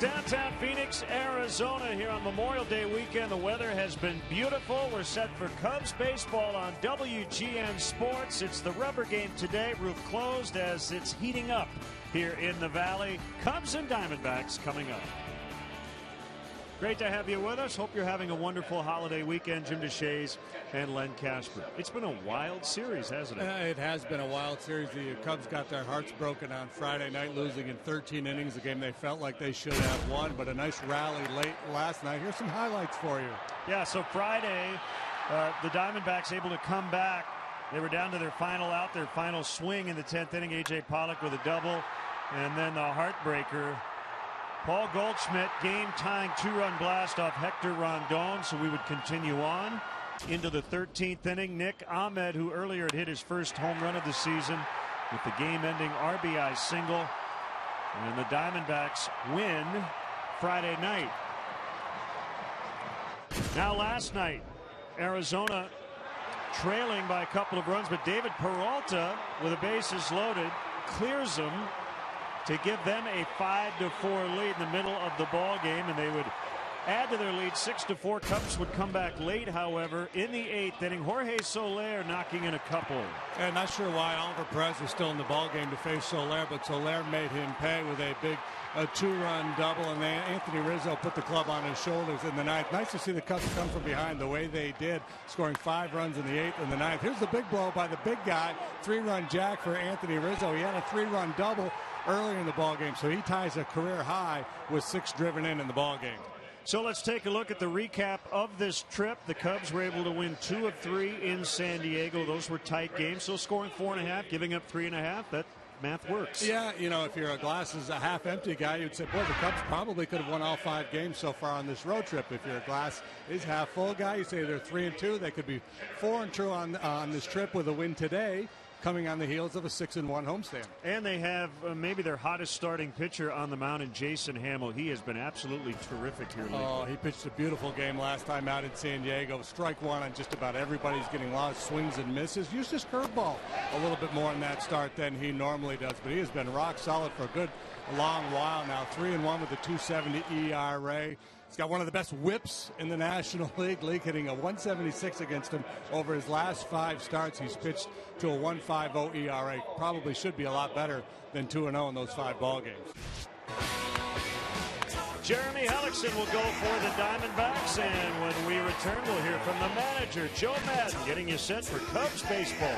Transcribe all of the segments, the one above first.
Downtown Phoenix, Arizona here on Memorial Day weekend. The weather has been beautiful. We're set for Cubs baseball on WGN Sports. It's the rubber game today. Roof closed as it's heating up here in the Valley. Cubs and Diamondbacks coming up. Great to have you with us. Hope you're having a wonderful holiday weekend. Jim DeShays and Len Casper. It's been a wild series, hasn't it? It has been a wild series. The Cubs got their hearts broken on Friday night, losing in 13 innings, a game they felt like they should have won, but a nice rally late last night. Here's some highlights for you. Yeah, so Friday, the Diamondbacks able to come back. They were down to their final out, their final swing in the 10th inning. A.J. Pollock with a double, and then the heartbreaker. Paul Goldschmidt game-tying two-run blast off Hector Rondon, so we would continue on into the 13th inning. Nick Ahmed, who earlier had hit his first home run of the season with the game-ending RBI single, and the Diamondbacks win Friday night. Now last night, Arizona trailing by a couple of runs, but David Peralta, with the bases loaded, clears them to give them a 5-4 lead in the middle of the ball game, and they would add to their lead 6-4. Cubs would come back late, however, in the 8th inning. Jorge Soler knocking in a couple. And not sure why Oliver Perez was still in the ball game to face Soler, but Soler made him pay with a big two-run double, and then Anthony Rizzo put the club on his shoulders in the 9th. Nice to see the Cubs come from behind the way they did, scoring 5 runs in the 8th and the 9th. Here's the big blow by the big guy, 3-run jack for Anthony Rizzo. He had a 3-run double earlier in the ball game, so he ties a career high with 6 driven in the ball game. So let's take a look at the recap of this trip. The Cubs were able to win 2 of 3 in San Diego. Those were tight games, so scoring 4.5, giving up 3.5. That math works. Yeah, you know, if you're a glass is a half empty guy, you'd say, boy, the Cubs probably could have won all 5 games so far on this road trip. If you're a glass is half full guy, you say they're 3-2. They could be 4-2 on this trip with a win today, coming on the heels of a 6-1 homestand. And they have maybe their hottest starting pitcher on the mound in Jason Hamill. He has been absolutely terrific here lately. Oh, he pitched a beautiful game last time out in San Diego. Strike one on just about everybody. He's getting a lot of swings and misses. Used his curveball a little bit more in that start than he normally does, but he has been rock solid for a good long while now. 3-1 with a 2.70 ERA. He's got one of the best whips in the National League, hitting a 176 against him over his last 5 starts. He's pitched to a 1.50 ERA. Probably should be a lot better than 2-0 in those 5 ball games. Jeremy Hellickson will go for the Diamondbacks, and when we return, we'll hear from the manager, Joe Madden, getting you set for Cubs baseball.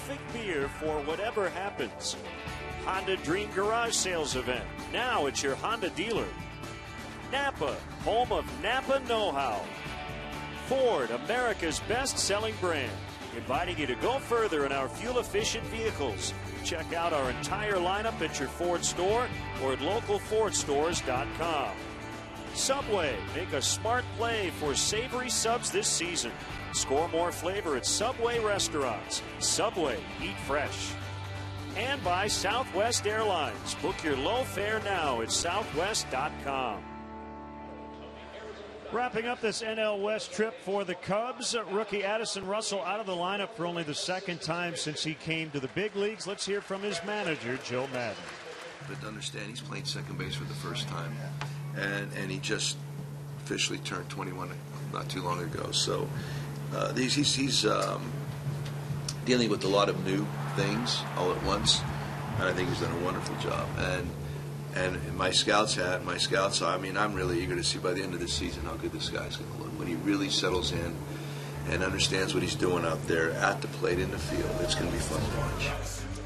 perfect beer for whatever happens. Honda Dream Garage Sales Event, now at your Honda dealer. Napa, home of Napa know-how. Ford, America's best-selling brand, inviting you to go further in our fuel-efficient vehicles. Check out our entire lineup at your Ford store or at localfordstores.com. Subway, make a smart play for savory subs this season. Score more flavor at Subway restaurants. Subway, eat fresh. And by Southwest Airlines. Book your low fare now at southwest.com. Wrapping up this NL West trip for the Cubs, rookie Addison Russell out of the lineup for only the second time since he came to the big leagues. Let's hear from his manager, Joe Madden. But to understand, he's playing second base for the first time, and he just officially turned 21 not too long ago. So he's dealing with a lot of new things all at once, and I think he's done a wonderful job. And my scouts, I mean, I'm really eager to see by the end of the season how good this guy's going to look. When he really settles in and understands what he's doing out there at the plate in the field, it's going to be fun to watch.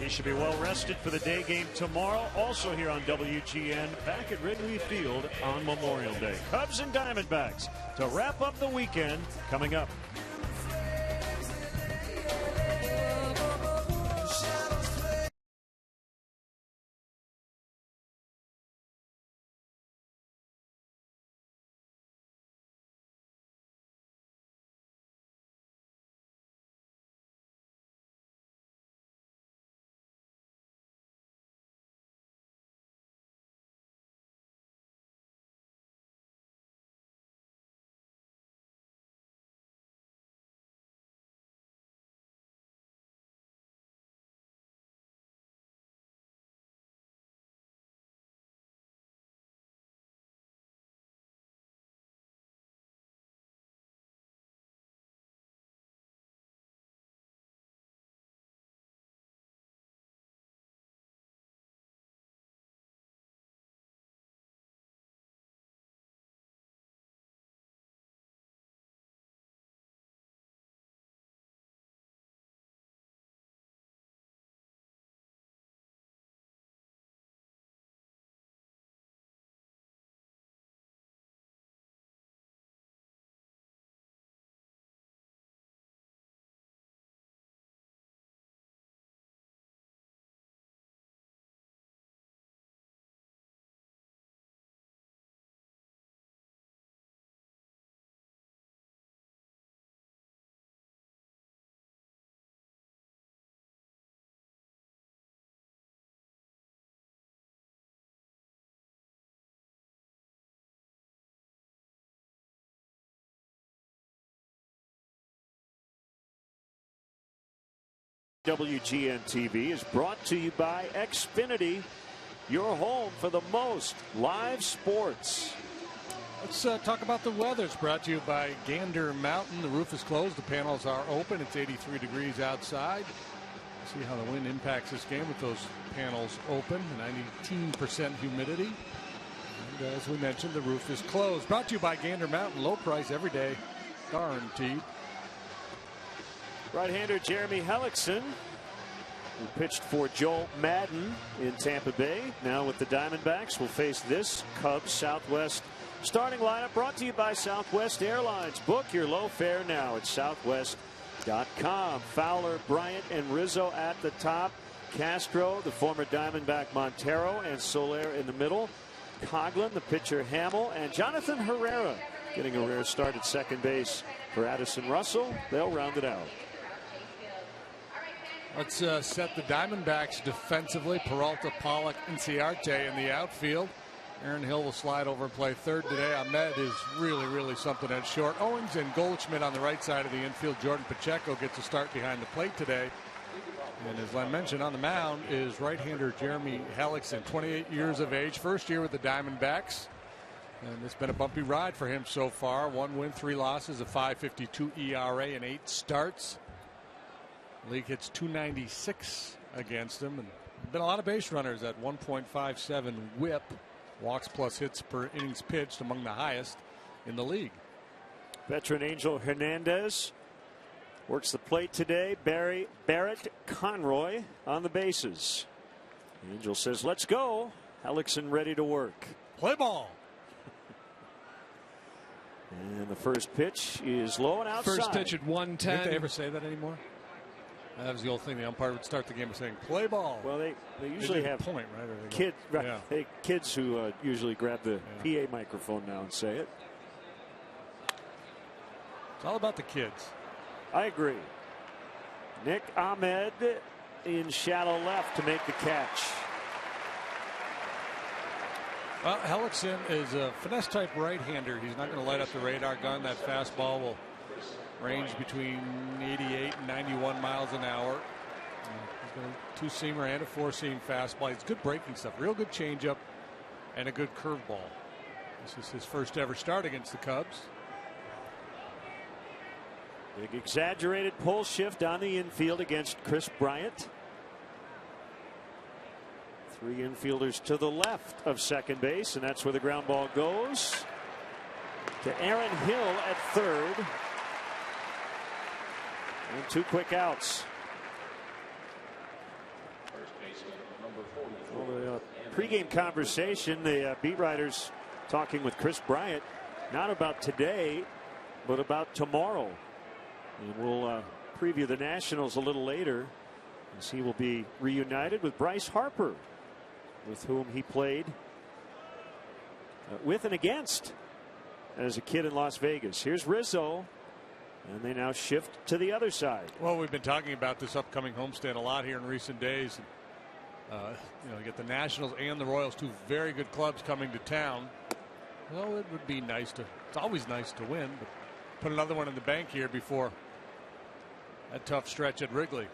He should be well rested for the day game tomorrow. Also here on WGN, back at Wrigley Field on Memorial Day. Cubs and Diamondbacks to wrap up the weekend coming up. WGN TV is brought to you by Xfinity, your home for the most live sports. Let's talk about the weather. It's brought to you by Gander Mountain. The roof is closed. The panels are open. It's 83 degrees outside. See how the wind impacts this game with those panels open. 19% humidity. And as we mentioned, the roof is closed. Brought to you by Gander Mountain. Low price every day, guaranteed. Right-hander Jeremy Hellickson, who pitched for Joe Madden in Tampa Bay, now with the Diamondbacks, will face this Cubs Southwest starting lineup, brought to you by Southwest Airlines. Book your low fare now at southwest.com. Fowler, Bryant, and Rizzo at the top. Castro, the former Diamondback Montero, and Soler in the middle. Coghlan, the pitcher Hamill, and Jonathan Herrera getting a rare start at second base for Addison Russell. They'll round it out. Let's set the Diamondbacks defensively. Peralta, Pollock, and Ciarte in the outfield. Aaron Hill will slide over and play third today. Ahmed is really something at short. Owings and Goldschmidt on the right side of the infield. Jordan Pacheco gets a start behind the plate today. And as Len mentioned, on the mound is right-hander Jeremy Hellickson, 28 years of age, first year with the Diamondbacks. And it's been a bumpy ride for him so far. 1 win, 3 losses, a 5.52 ERA, and 8 starts. League hits .296 against him, and been a lot of base runners at 1.57 WHIP. Walks plus hits per innings pitched, among the highest in the league. Veteran Angel Hernandez Works the plate today. Barrett Conroy on the bases. Angel says, let's go. Hellickson ready to work. Play ball. And the first pitch is low and outside. First pitch at 110. Did they ever say that anymore? That was the old thing. The umpire would start the game by saying, play ball. Well, they usually have point, right? kids, right, yeah. Kids who usually grab the PA microphone now and say it. It's all about the kids. I agree. Nick Ahmed in shallow left to make the catch. Well, Hellickson is a finesse type right-hander. He's not going to light up the radar gun. That fastball will range between 88 and 91 miles an hour. He's got a two-seamer and a four-seam fastball. It's good breaking stuff. Real good changeup and a good curveball. This is his first ever start against the Cubs. Big exaggerated pull shift on the infield against Chris Bryant. Three infielders to the left of second base, and that's where the ground ball goes to Aaron Hill at third. And two quick outs. Well, the pregame conversation, the beat writers talking with Chris Bryant, not about today, but about tomorrow. And we'll preview the Nationals a little later, as he will be reunited with Bryce Harper, with whom he played with and against as a kid in Las Vegas. Here's Rizzo, and they now shift to the other side. Well, we've been talking about this upcoming homestand a lot here in recent days. You get the Nationals and the Royals, two very good clubs coming to town. Well, it would be nice to, it's always nice to win, but put another one in the bank here before that tough stretch at Wrigley.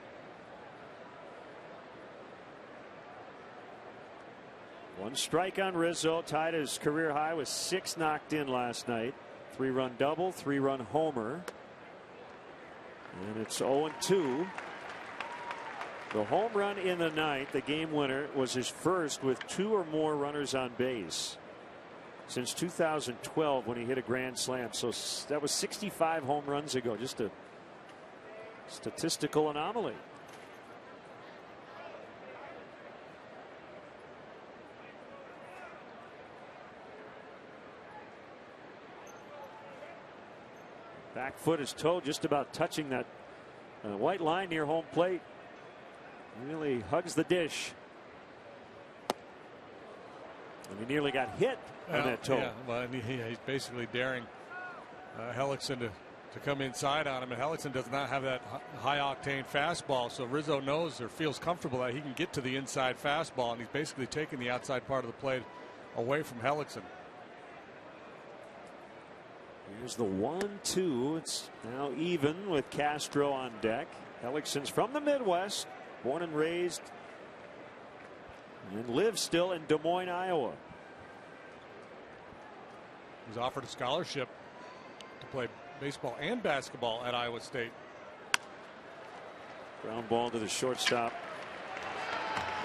One strike on Rizzo, tied his career high with 6 knocked in last night. 3-run double, 3-run homer. And it's 0-2. The home run in the ninth, the game winner, was his first with 2 or more runners on base since 2012 when he hit a grand slam. So that was 65 home runs ago. Just a statistical anomaly. Back foot is toe just about touching that white line near home plate. Really hugs the dish. And he nearly got hit on that toe. Yeah, well, and he's basically daring Hellickson to come inside on him. And Hellickson does not have that high octane fastball. So Rizzo knows or feels comfortable that he can get to the inside fastball. And he's basically taking the outside part of the plate away from Hellickson. Here's the 1-2. It's now even with Castro on deck. Hellickson's from the Midwest, born and raised, and lives still in Des Moines, Iowa. He's offered a scholarship to play baseball and basketball at Iowa State. Ground ball to the shortstop,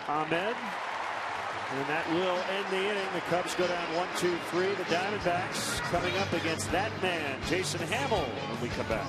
Ahmed. And that will end the inning. The Cubs go down 1-2-3. The Diamondbacks coming up against that man, Jason Hamill, when we come back.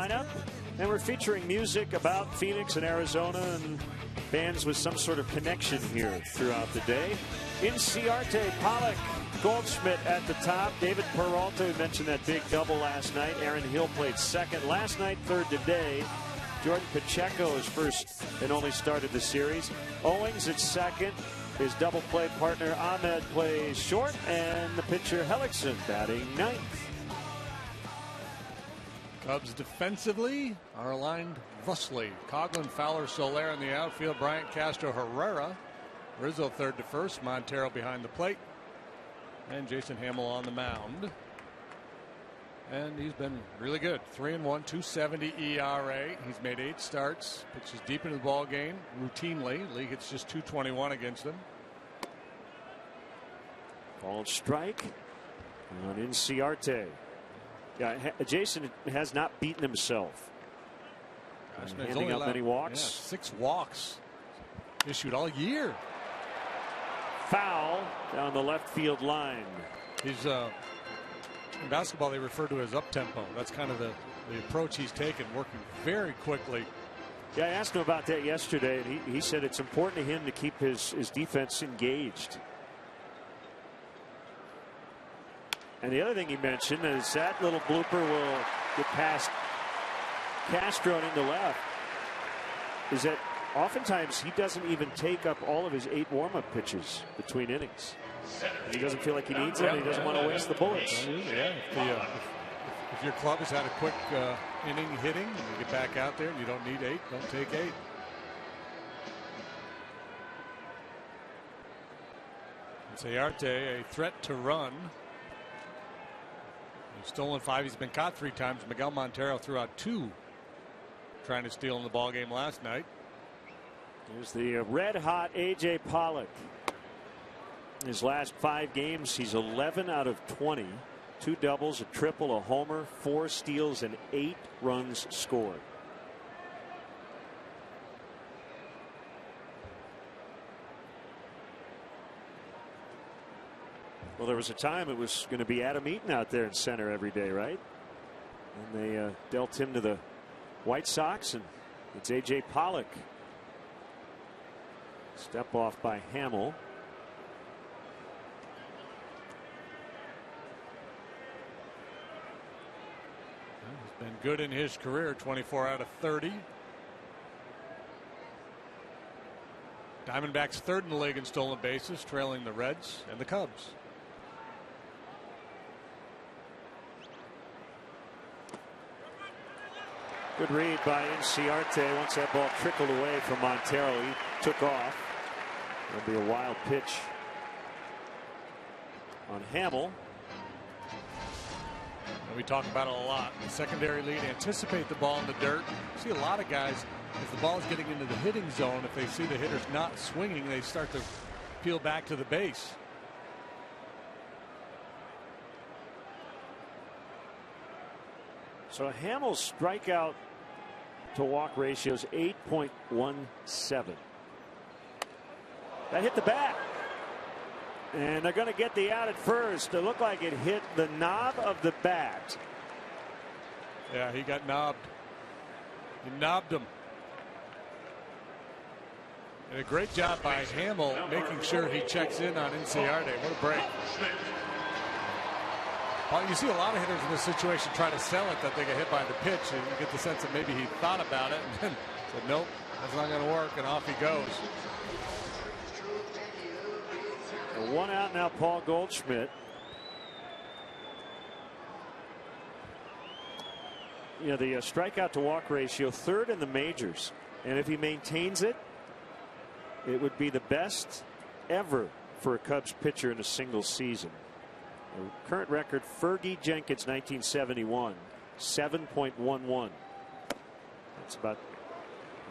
Lineup, and we're featuring music about Phoenix and Arizona and fans with some sort of connection here throughout the day. Inciarte, Pollock, Goldschmidt at the top. David Peralta, we mentioned that big double last night. Aaron Hill played second last night, third today. Jordan Pacheco is first and only started the series. Owings at second. His double play partner Ahmed plays short, and the pitcher Hellickson batting ninth. Cubs defensively are aligned thusly. Coughlin, Fowler, Soler in the outfield. Bryant, Castro, Herrera. Rizzo third to first. Montero behind the plate. And Jason Hamill on the mound. And he's been really good. 3-1, 270 ERA. He's made 8 starts. Pitches deep into the ball game routinely. League hits just 221 against him. Ball strike on Inciarte. Yeah, Jason has not beaten himself. Handing out many walks. 6 walks issued all year. Foul down the left field line. He's in basketball they refer to as up tempo. That's kind of the approach he's taken, working very quickly. Yeah, I asked him about that yesterday, and he said it's important to him to keep his defense engaged. And the other thing he mentioned is that little blooper will get past Castro and into left. Is that oftentimes he doesn't even take up all of his 8 warm-up pitches between innings. He doesn't feel like he needs them. He doesn't want to waste the bullets. Yeah, if your club has had a quick inning hitting and you get back out there and you don't need 8, don't take 8. Inciarte, a threat to run. He's stolen 5. He's been caught 3 times. Miguel Montero threw out 2 trying to steal in the ball game last night. There's the red-hot A.J. Pollock. His last 5 games, he's 11 out of 20. 2 doubles, a triple, a homer, 4 steals, and 8 runs scored. Well, there was a time it was going to be Adam Eaton out there in center every day, right? And they dealt him to the White Sox, and it's A.J. Pollock. Step off by Hamill. He's been good in his career, 24 out of 30. Diamondbacks third in the league in stolen bases, trailing the Reds and the Cubs. Good read by Inciarte. Once that ball trickled away from Montero, he took off. That'll be a wild pitch on Hamill. And we talk about it a lot. The secondary lead, anticipate the ball in the dirt. You see a lot of guys, as the ball is getting into the hitting zone, if they see the hitters not swinging, they start to peel back to the base. So Hamill's strikeout to walk ratio is 8.17. That hit the bat. And they're going to get the out at first. It looked like it hit the knob of the bat. Yeah, he got knobbed. He knobbed him. And a great job by Hamill making sure he checks in on Inciarte. What a break. Well, you see a lot of hitters in this situation try to sell it that they get hit by the pitch, and you get the sense that maybe he thought about it and then said, nope, that's not going to work, and off he goes. A 1 out now, Paul Goldschmidt. You know, the strikeout to walk ratio, 3rd in the majors. And if he maintains it, it would be the best ever for a Cubs pitcher in a single season. The current record, Fergie Jenkins, 1971, 7.11. That's about,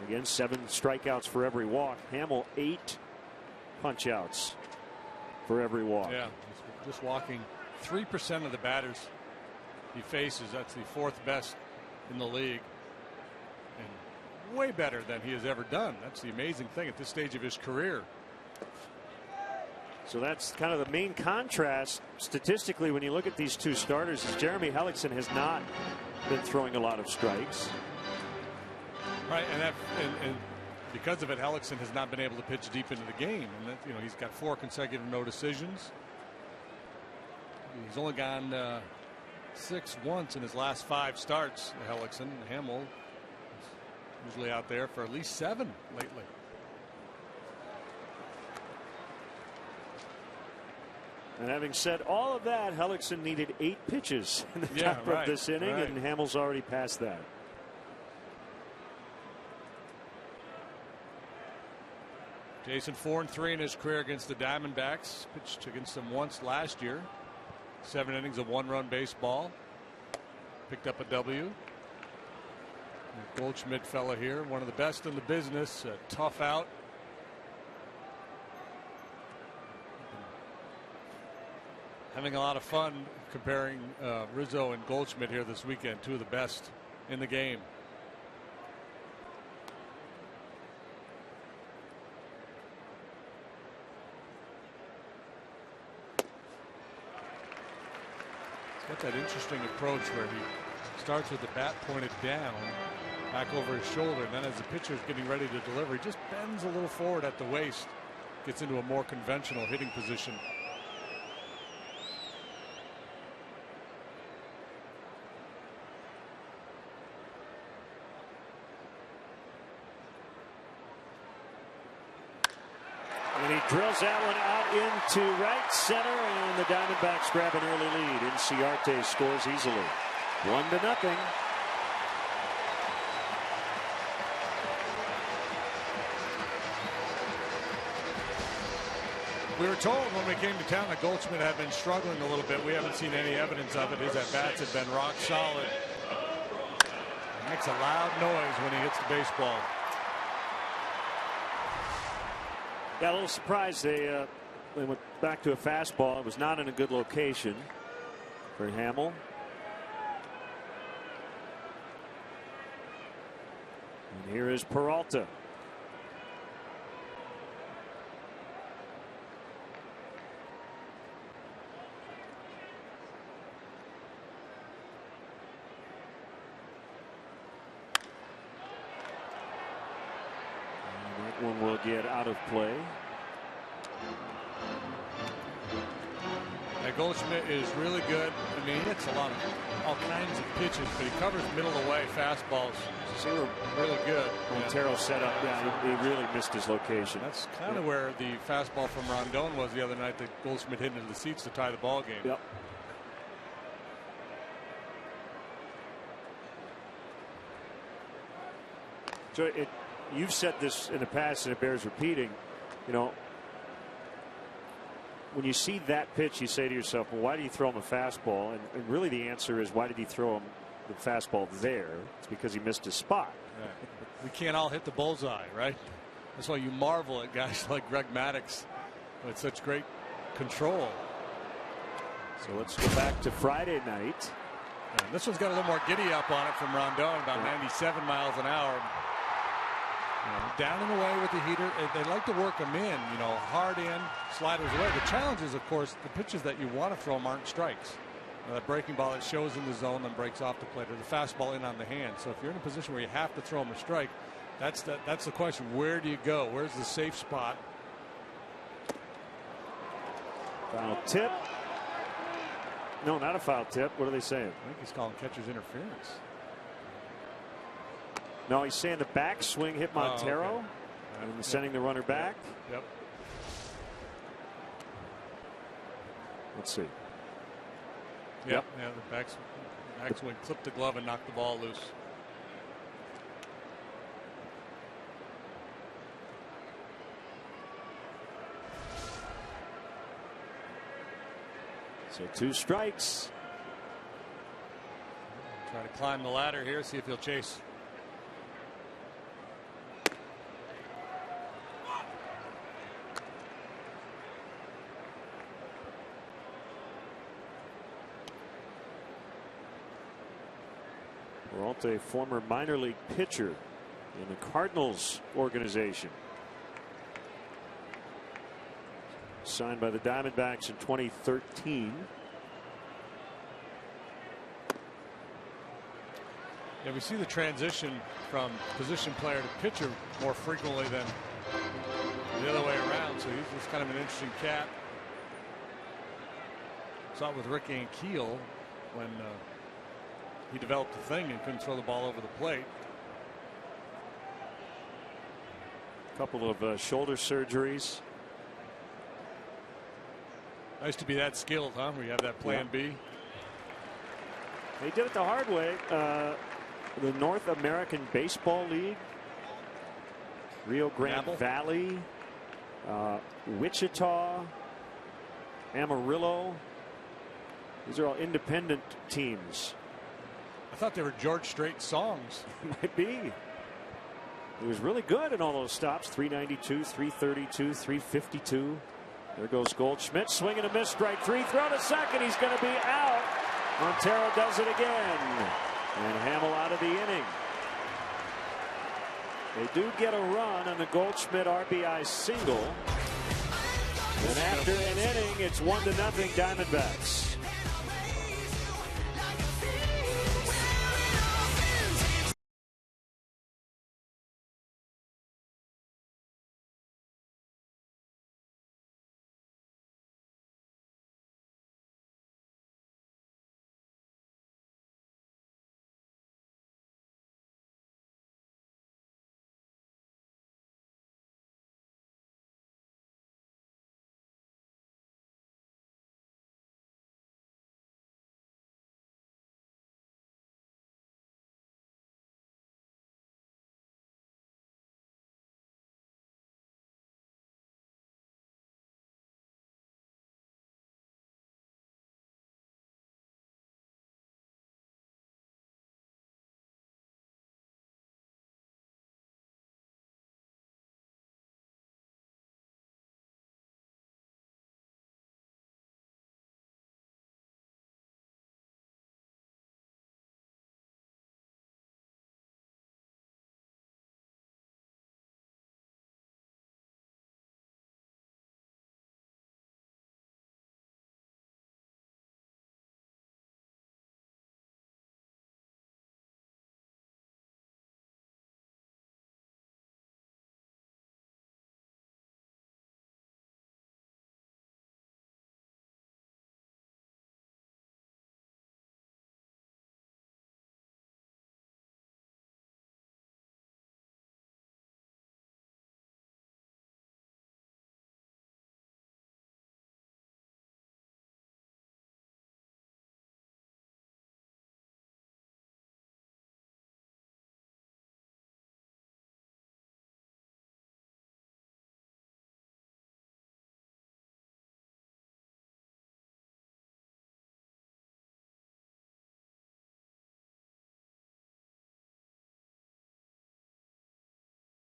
again, 7 strikeouts for every walk. Hamill, 8 punch-outs for every walk. Yeah, just walking 3% of the batters he faces. That's the 4th best in the league, and way better than he has ever done. That's the amazing thing at this stage of his career. So that's kind of the main contrast statistically when you look at these two starters, is Jeremy Hellickson has not been throwing a lot of strikes. Right, and because of it, Hellickson has not been able to pitch deep into the game, and that, he's got 4 consecutive no decisions. He's only gone 6 once in his last 5 starts. Hellickson. Hamill is usually out there for at least 7 lately. And having said all of that, Hellickson needed 8 pitches in the top of this inning, and Hamill's already passed that. Jason 4-3 in his career against the Diamondbacks. Pitched against them once last year. 7 innings of 1-run baseball. Picked up a W. The Goldschmidt fella here, one of the best in the business. A tough out. Having a lot of fun comparing Rizzo and Goldschmidt here this weekend. 2 of the best in the game. Got that interesting approach where he starts with the bat pointed down, back over his shoulder, and then as the pitcher is getting ready to deliver, he just bends a little forward at the waist, gets into a more conventional hitting position. And he drills that one out into right center, and the Diamondbacks grab an early lead. Inciarte scores easily. 1-0. We were told when we came to town that Goldschmidt had been struggling a little bit. We haven't seen any evidence of it. His at-bats have been rock solid. He makes a loud noise when he hits the baseball. Got a little surprised they went back to a fastball. It was not in a good location for Hamill. And here is Peralta. One will get out of play. Now Goldschmidt is really good. I mean, he hits a lot of all kinds of pitches, but he covers middle away fastballs. So really good. Montero set up. Yeah, he really missed his location. That's kind of where the fastball from Rondon was the other night that Goldschmidt hit into the seats to tie the ball game. Yep. So you've said this in the past, and it bears repeating. When you see that pitch, you say to yourself, well, why did he throw him a fastball? And really the answer is, why did he throw him the fastball there? It's because he missed his spot. Right. We can't all hit the bullseye, right? That's why you marvel at guys like Greg Maddux with such great control. So let's go back to Friday night. And this one's got a little more giddy up on it from Rondon, about 97 miles an hour. Down and away with the heater. They like to work them in, hard in, sliders away. The challenge is, of course, the pitches that you want to throw them aren't strikes. That breaking ball that shows in the zone and breaks off the plate, or the fastball in on the hand. So if you're in a position where you have to throw them a strike, that's the question. Where do you go? Where's the safe spot? Foul tip. No, not a foul tip. What are they saying? I think he's calling catcher's interference. No, he's saying the backswing hit Montero, and sending the runner back. Yep. Let's see. Yep. Yeah, the backswing clipped the glove and knocked the ball loose. So 2 strikes. Try to climb the ladder here, see if he'll chase. Peralta, a former minor league pitcher in the Cardinals organization. signed by the Diamondbacks in 2013. Yeah, we see the transition from position player to pitcher more frequently than the other way around. So he's just kind of an interesting cat. Saw it with Ricky and Keel when he developed the thing and couldn't throw the ball over the plate. A couple of shoulder surgeries. Nice to be that skilled, huh? Where you have that plan B. They did it the hard way. The North American Baseball League, Rio Grande Valley, Wichita, Amarillo. These are all independent teams. I thought they were George Strait songs. Might be. He was really good in all those stops. 392, 332, 352. There goes Goldschmidt. Swing and a miss. Strike three. Throw to second. He's going to be out. Montero does it again. And Hamill out of the inning. They do get a run on the Goldschmidt RBI single. And after an inning, it's 1-0 Diamondbacks.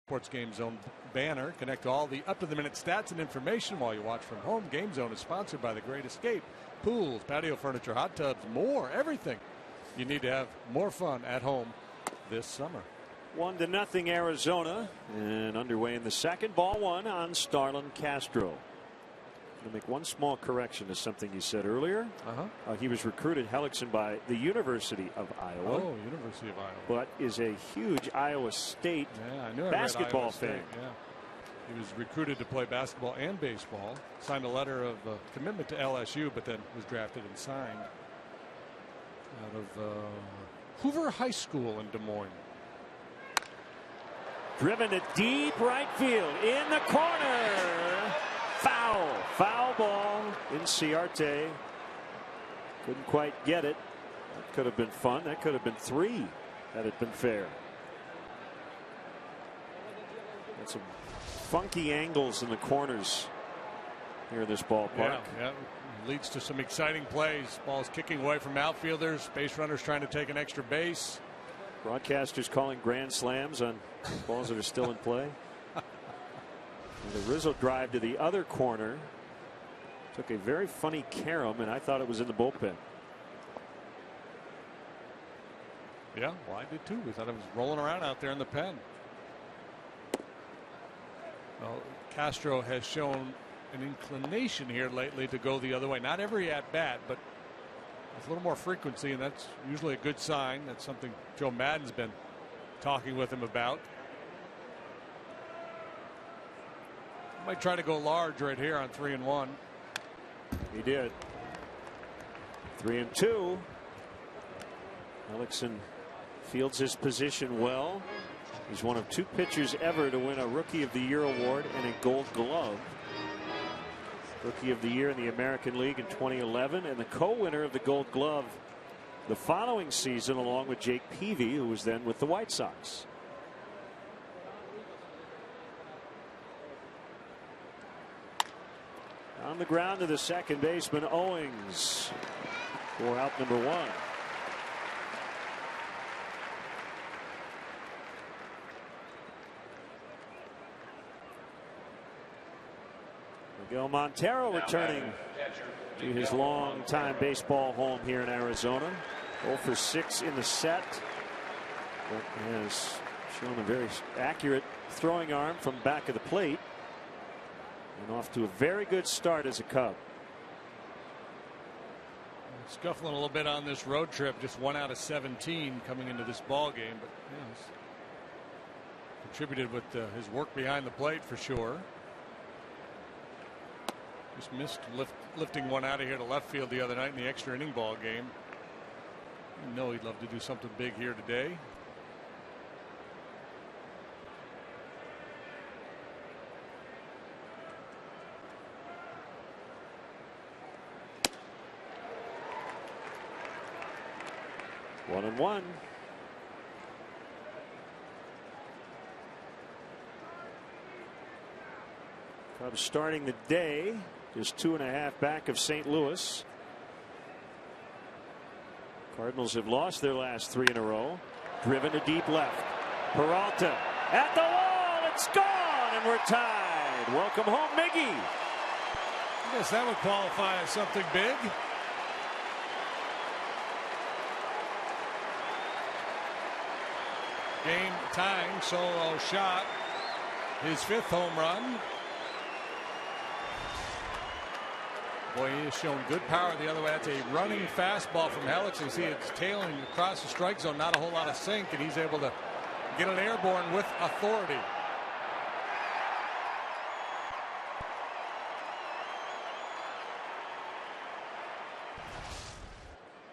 Sports Game Zone banner. Connect all the up-to-the-minute stats and information while you watch from home. Game Zone is sponsored by The Great Escape. Pools, patio furniture, hot tubs, more, everything you need to have more fun at home this summer. 1-0 Arizona, and underway in the second. Ball one on Starlin Castro. To make one small correction to something you said earlier. He was recruited Hellickson by the University of Iowa. Oh, University of Iowa. But is a huge Iowa State basketball fan. Yeah. He was recruited to play basketball and baseball. Signed a letter of commitment to LSU, but then was drafted and signed out of Hoover High School in Des Moines. Driven to deep right field in the corner. Foul ball in Ciarte. Couldn't quite get it. That could have been fun. That could have been three had it been fair. Got some funky angles in the corners here in this ballpark. Yeah. Leads to some exciting plays. Ball's kicking away from outfielders. Base runners trying to take an extra base. Broadcasters calling grand slams on balls that are still in play. And the Rizzo drive to the other corner took a very funny carom, and I thought it was in the bullpen. Yeah, well, I did too. We thought it was rolling around out there in the pen. Well, Castro has shown an inclination here lately to go the other way. Not every at bat, but with a little more frequency, and that's usually a good sign. That's something Joe Maddon's been talking with him about. Might try to go large right here on 3-1. He did. 3-2. Hellickson fields his position well. He's one of 2 pitchers ever to win a Rookie of the Year award and a Gold Glove. Rookie of the Year in the American League in 2011, and the co-winner of the Gold Glove the following season, along with Jake Peavy, who was then with the White Sox. On the ground to the second baseman, Owings, for out number 1. Miguel Montero returning to his longtime baseball home here in Arizona. 0 for 6 in the set, but has shown a very accurate throwing arm from back of the plate. And off to a very good start as a Cub. Scuffling a little bit on this road trip, just 1 out of 17 coming into this ball game, but he's contributed with his work behind the plate for sure. Just missed lifting one out of here to left field the other night in the extra inning ball game. You know he'd love to do something big here today. One and one. Cubs starting the day just 2.5 back of St. Louis. Cardinals have lost their last 3 in a row. Driven to deep left. Peralta at the wall. It's gone, and we're tied. Welcome home, Miggy. I guess that would qualify as something big. Game tying solo shot. His 5th home run. Boy, he has shown good power the other way. That's a running fastball from Hellickson. You see it's tailing across the strike zone. Not a whole lot of sink, and he's able to get it airborne with authority.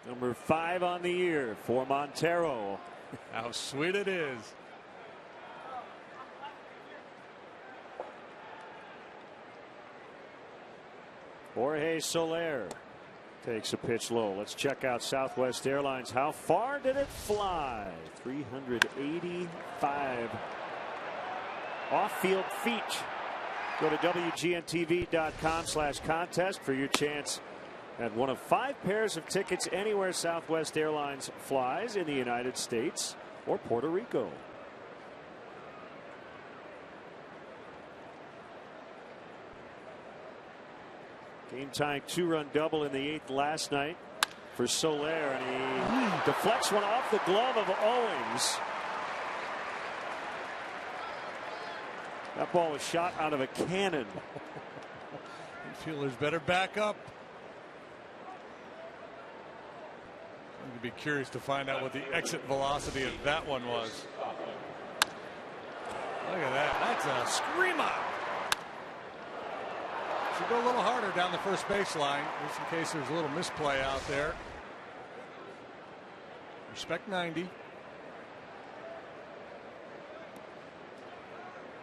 Number 5 on the year for Montero. How sweet it is. Jorge Soler takes a pitch low. Let's check out Southwest Airlines. How far did it fly? 385 off-field feet. Go to WGNTV.com/contest for your chance at one of 5 pairs of tickets anywhere Southwest Airlines flies in the United States or Puerto Rico. Game-tying 2-run double in the 8th last night for Soler, and he deflects one off the glove of Owings. That ball was shot out of a cannon. Infielders better back up. I'm going to be curious to find out what the exit velocity of that one was. Look at that. That's a screamer. Should go a little harder down the first baseline, just in case there's a little misplay out there. Respect 90.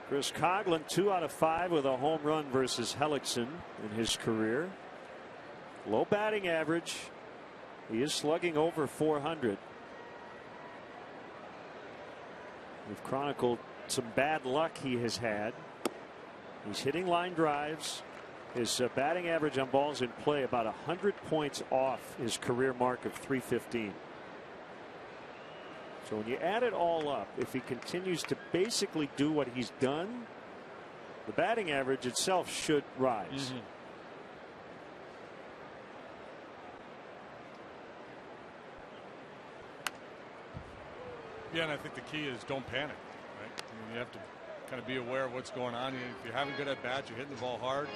Chris Coghlan 2 out of 5 with a home run versus Hellickson in his career. Low batting average. He is slugging over 400. We've chronicled some bad luck he has had. He's hitting line drives. His batting average on balls in play about 100 points off his career mark of 315. So when you add it all up, if he continues to basically do what he's done, the batting average itself should rise. Yeah, and I think the key is don't panic. Right? I mean, you have to kind of be aware of what's going on. If you're having good at bats, you're hitting the ball hard.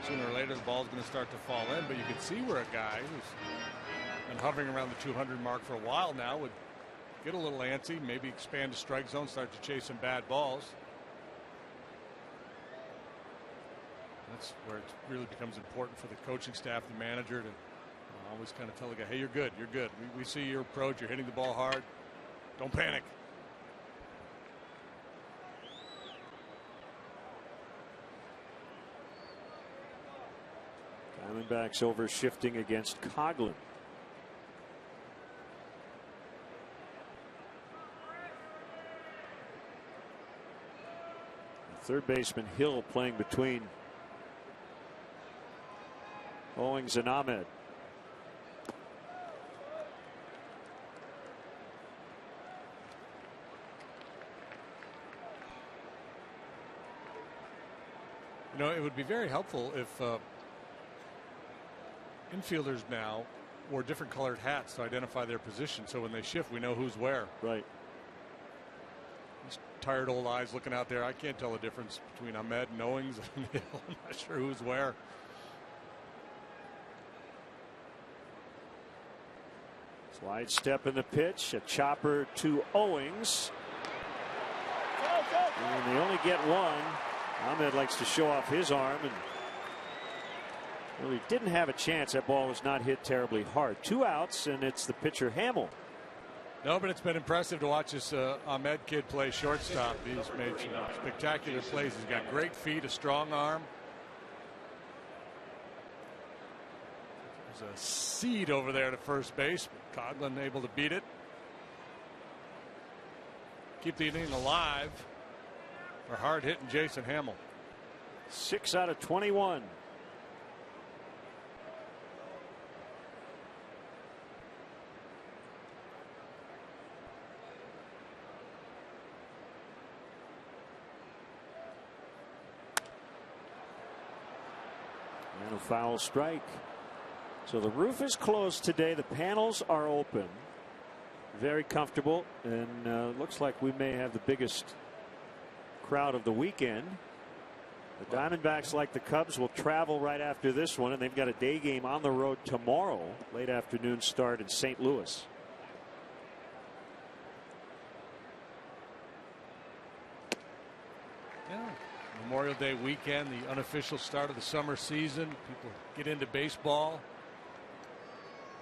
Sooner or later, the ball's going to start to fall in. But you can see where a guy who's been hovering around the 200 mark for a while now would get a little antsy, maybe expand the strike zone, start to chase some bad balls. That's where it really becomes important for the coaching staff, the manager, to always kind of tell the guy, hey, you're good, you're good. We see your approach, you're hitting the ball hard. Don't panic. Diamondbacks over shifting against Coghlan. Third baseman Hill playing between Owings and Ahmed. You know, it would be very helpful if infielders now wore different colored hats to identify their position, so when they shift we know who's where. Right. These tired old eyes looking out there, I can't tell the difference between Ahmed and Owings and Hill. I'm not sure who's where. Slide step in the pitch, a chopper to Owings. And they only get one. Ahmed likes to show off his arm, and really didn't have a chance. That ball was not hit terribly hard. 2 outs, and it's the pitcher Hamill. No, but it's been impressive to watch this Ahmed kid play shortstop. He's made some spectacular plays. He's got great feet, a strong arm. There's a seed over there to first base. Coghlan able to beat it. Keep the inning alive for hard-hitting Jason Hamill. 6 out of 21. And a foul strike. So the roof is closed today. The panels are open. Very comfortable, and looks like we may have the biggest crowd of the weekend. The Diamondbacks, like the Cubs, will travel right after this one, and they've got a day game on the road tomorrow, late afternoon start in St. Louis. Yeah. Memorial Day weekend, the unofficial start of the summer season. People get into baseball.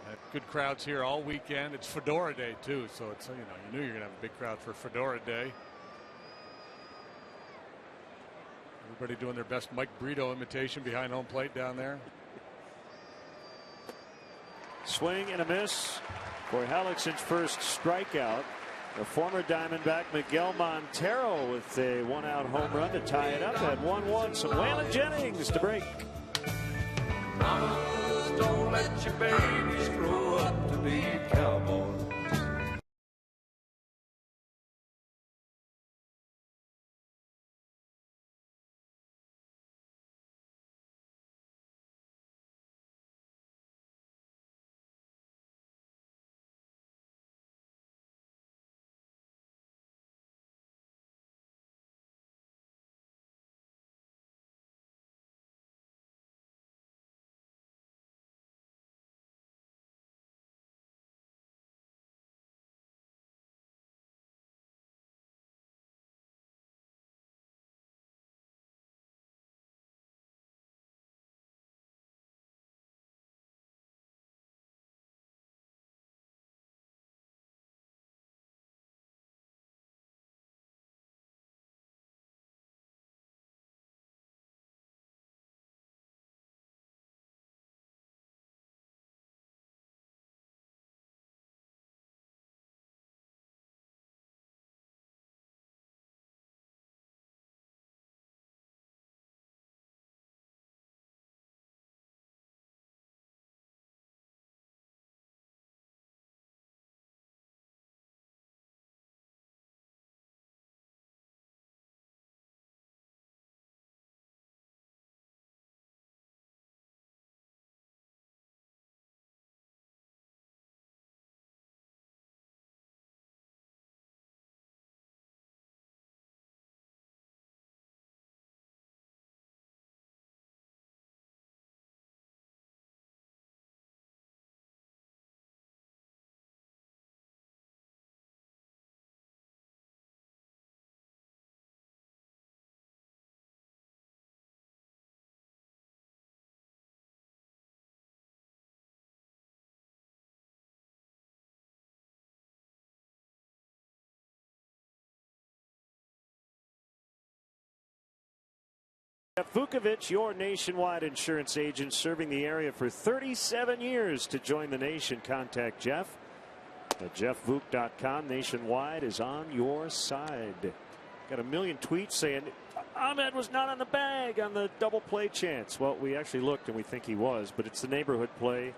Have good crowds here all weekend. It's Fedora Day too, so it's, you knew you're gonna have a big crowd for Fedora Day. Everybody doing their best Mike Brito imitation behind home plate down there. Swing and a miss for Hellickson's first strikeout. The former Diamondback Miguel Montero with a 1-out home run to tie it up at 1-1. So Waylon Jennings to break. Mamas, don't let your babies grow up to be cowboys. Vukovic, your nationwide insurance agent, serving the area for 37 years. To join the nation, contact Jeff at jeffvuk.com. Nationwide is on your side. Got a million tweets saying Ahmed was not on the bag on the double play chance. Well, we actually looked and we think he was, but it's the neighborhood play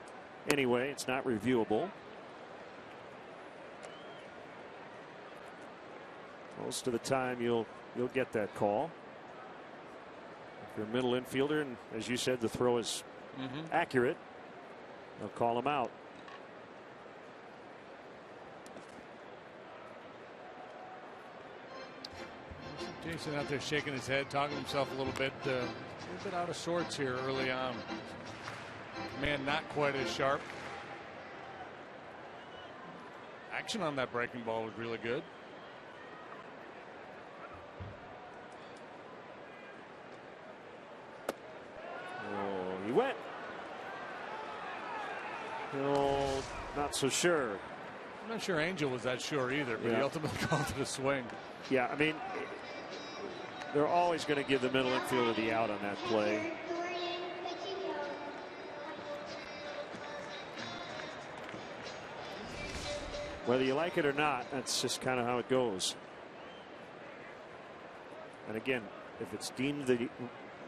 anyway. It's not reviewable. Most of the time you'll get that call. If you're a middle infielder and, as you said, the throw is accurate, they'll call him out. Jason out there shaking his head, talking to himself a little bit out of sorts here early on. Man, not quite as sharp. Action on that breaking ball was really good. Oh, he went. No, not so sure. I'm not sure Angel was that sure either, but he ultimately called it a swing. Yeah, I mean, they're always going to give the middle infielder the out on that play. Whether you like it or not, that's just kind of how it goes. And again, if it's deemed the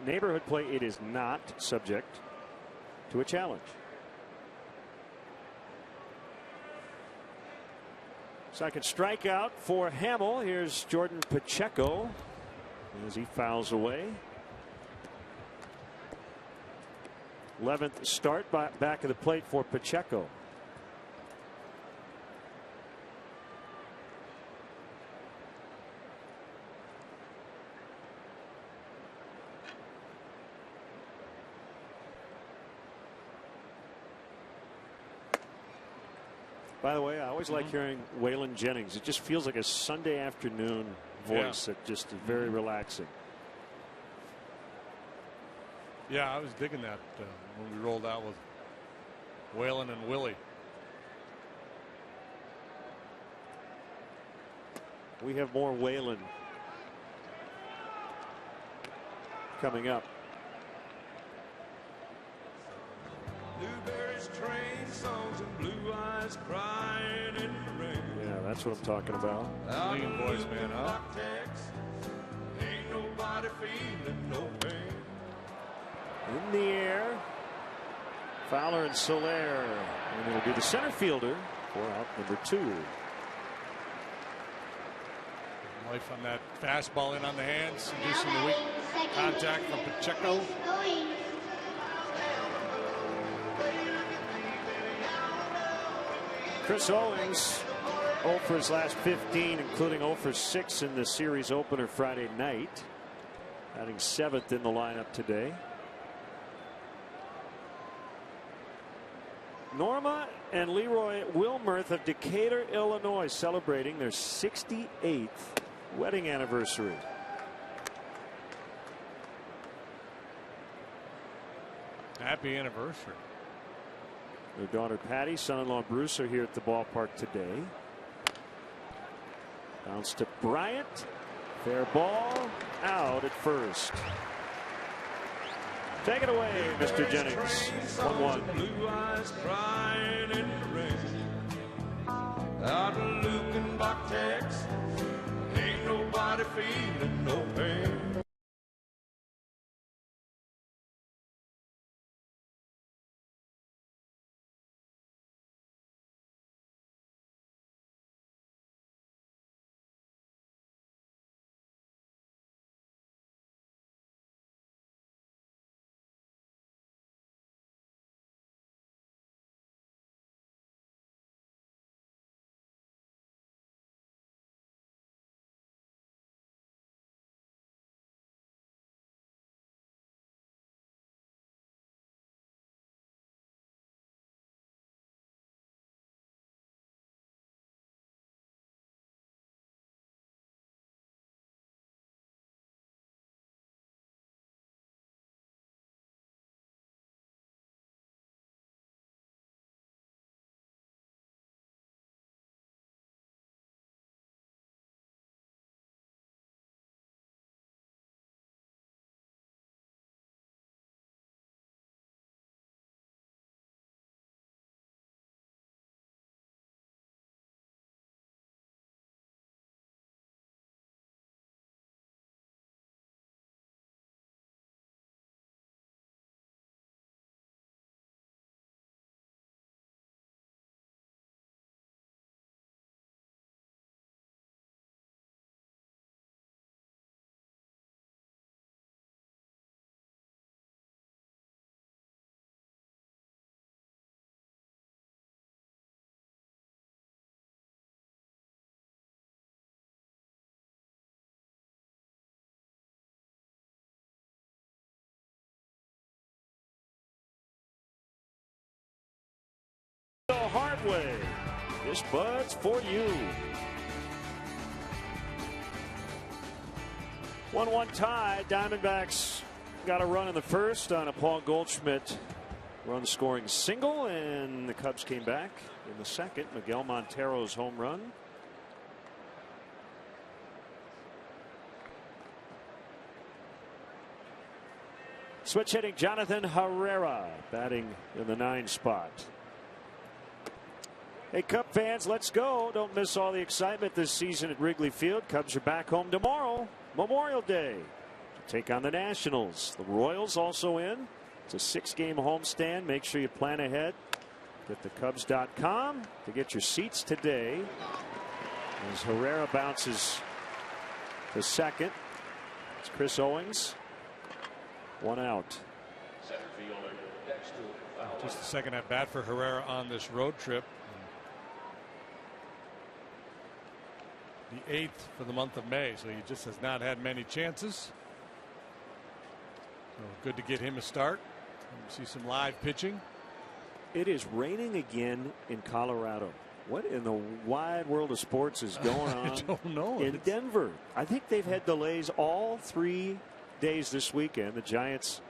neighborhood play, it is not subject to a challenge. Second strikeout for Hamill. Here's Jordan Pacheco as he fouls away. 11th start back of the plate for Pacheco. By the way, I always like hearing Waylon Jennings. It just feels like a Sunday afternoon voice that just is very relaxing. Yeah, I was digging that when we rolled out with Waylon and Willie. We have more Waylon coming up. Blueberries, train songs, and blue eyes crying in the rain. Yeah, that's what I'm talking about. Singing voice, man, huh? Ain't nobody feeling no pain. In the air, Fowler and Soler, and it'll be the center fielder for out number 2. Life on that fastball in on the hands, inducing the weak contact from Pacheco. Chris Owings 0 for his last 15, including 0 for 6 in the series opener Friday night, batting 7th in the lineup today. Norma and Leroy Wilmerth of Decatur, Illinois, celebrating their 68th wedding anniversary. Happy anniversary. Their daughter Patty, son-in-law Bruce are here at the ballpark today. Bounce to Bryant. Fair ball. Out at first. Take it away, Mr. Jennings. 1-1. Blue eyes crying in the rain. Out in Lukenbach, Texas, ain't nobody feeling no pain. the hard way. This Bud's for you. 1-1 tie. Diamondbacks got a run in the first on a Paul Goldschmidt run scoring single, and the Cubs came back in the second. Miguel Montero's home run. Switch hitting Jonathan Herrera batting in the 9 spot. Hey, Cub fans, let's go. Don't miss all the excitement this season at Wrigley Field. Cubs are back home tomorrow, Memorial Day, to take on the Nationals. The Royals also in. It's a 6-game homestand. Make sure you plan ahead. Get the Cubs.com to get your seats today. As Herrera bounces to second. It's Chris Owings. 1 out. Just the second at bat for Herrera on this road trip. The 8th for the month of May, so he just has not had many chances. So good to get him a start. See some live pitching. It is raining again in Colorado. What in the wide world of sports is going on I don't know. in Denver? I think they've had delays all 3 days this weekend. The Giants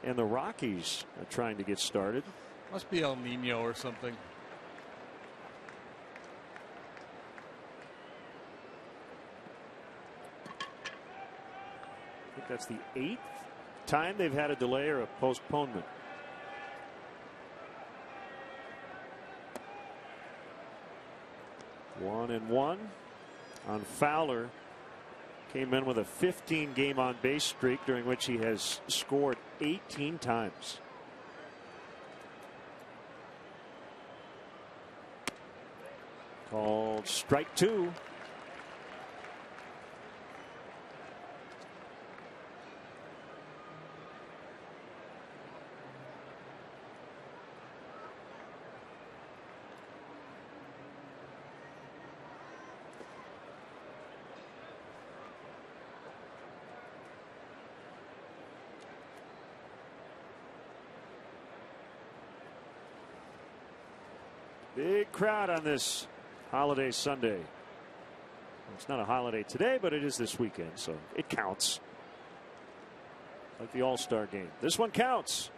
and the Rockies are trying to get started. Must be El Nino or something. I think that's the 8th time they've had a delay or a postponement. One and one on Fowler. Came in with a 15-game on base streak during which he has scored 18 times. Called strike 2. Big crowd on this holiday Sunday. It's not a holiday today, but it is this weekend, so it counts. Like the All-Star game. This one counts.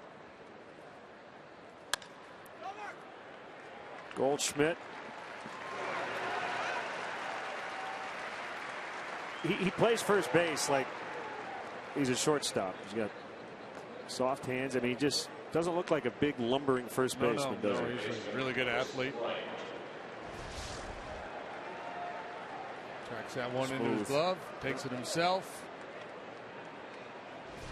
Goldschmidt. He plays first base like he's a shortstop. He's got soft hands. I mean, he just doesn't look like a big lumbering first baseman, does he? He's a really good athlete. Tracks that one into his glove, takes it himself.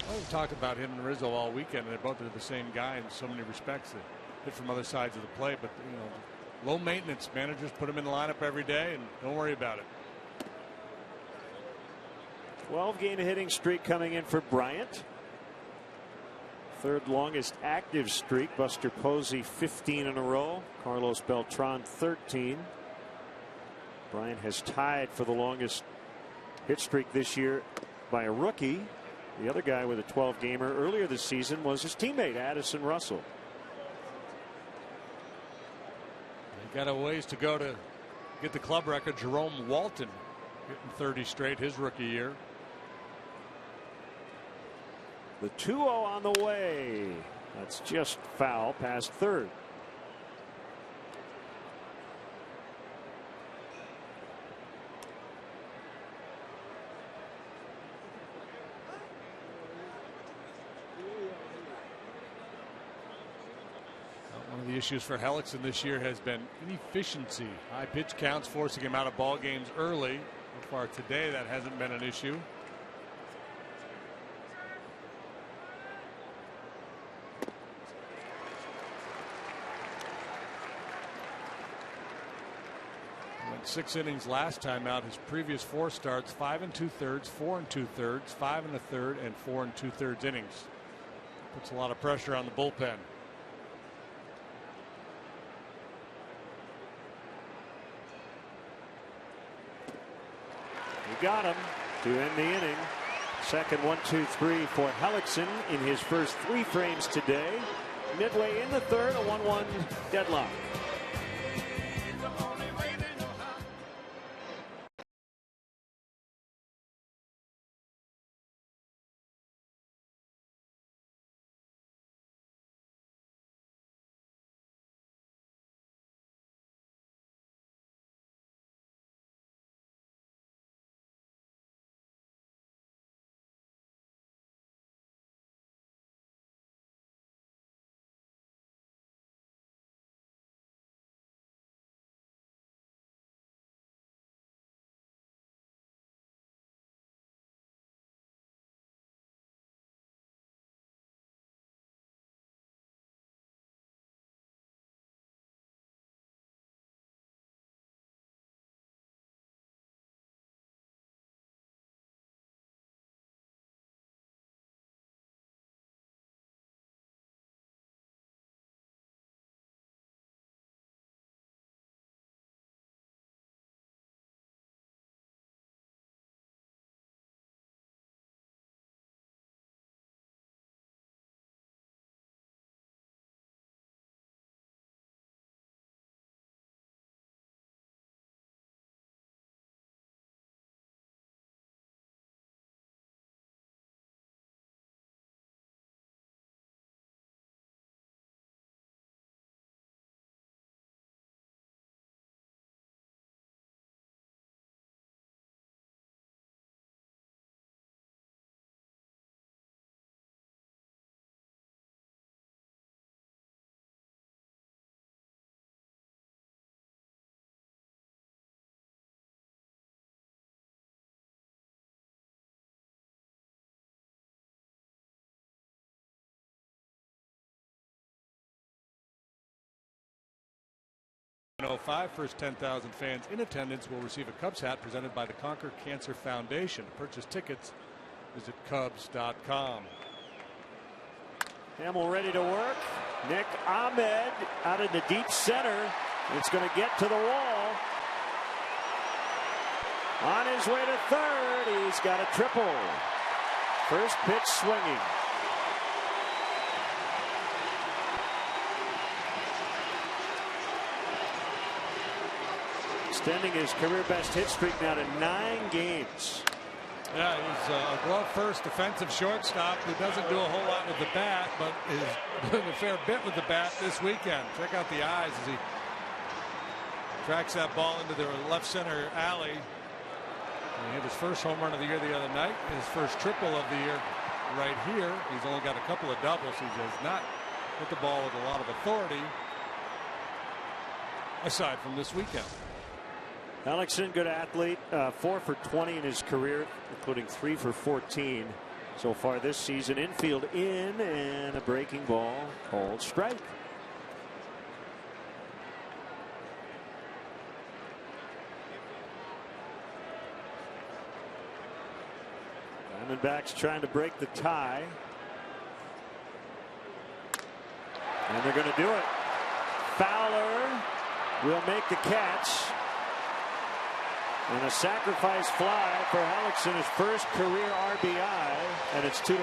Well, we've talked about him and Rizzo all weekend, and they're both the same guy in so many respects. They hit from other sides of the plate, but you know, low maintenance. Managers put him in the lineup every day, and don't worry about it. 12-game hitting streak coming in for Bryant. Third longest active streak. Buster Posey 15 in a row. Carlos Beltran 13. Bryant has tied for the longest hit streak this year by a rookie. The other guy with a 12-gamer earlier this season was his teammate Addison Russell. They got a ways to go to get the club record. Jerome Walton hitting 30 straight his rookie year. The 2-0 on the way. That's just foul past third. One of the issues for Hellickson this year has been inefficiency. High pitch counts forcing him out of ball games early. So far today that hasn't been an issue. Went 6 innings last time out. His previous 4 starts, 5 2/3, 4 2/3, 5 1/3, and 4 2/3 innings. Puts a lot of pressure on the bullpen. He got him to end the inning. Second 1, 2, 3 for Hellickson in his first 3 frames today. midway in the third, a 1-1 deadlock. First 10,000 fans in attendance will receive a Cubs hat presented by the Conquer Cancer Foundation. To purchase tickets, visit Cubs.com. Hamill ready to work. Nick Ahmed out in the deep center. It's going to get to the wall. On his way to third, he's got a triple. First pitch swinging. Extending his career best hit streak now to 9 games. Yeah, he's a glove first defensive shortstop who doesn't do a whole lot with the bat, but is doing a fair bit with the bat this weekend. Check out the eyes as he tracks that ball into the left center alley. He hit his first home run of the year the other night, his first triple of the year right here. He's only got a couple of doubles. He does not hit the ball with a lot of authority aside from this weekend. Alexson, good athlete, 4 for 20 in his career, including 3 for 14 so far this season. Infield in, and a breaking ball called strike. Diamondbacks trying to break the tie. And they're going to do it. Fowler will make the catch. And a sacrifice fly for Alexson, his first career RBI, and it's 2-1.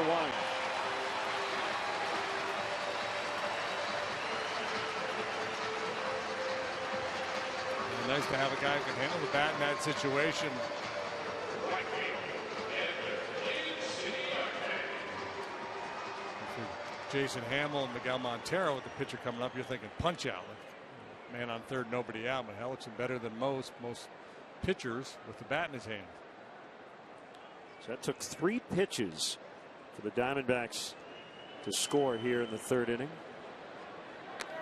Nice to have a guy who can handle the bat in that situation. Jason Hamill and Miguel Montero with the pitcher coming up, you're thinking punch out. Man on third, nobody out. But Alexson better than most pitchers with the bat in his hand. So that took 3 pitches for the Diamondbacks to score here in the third inning.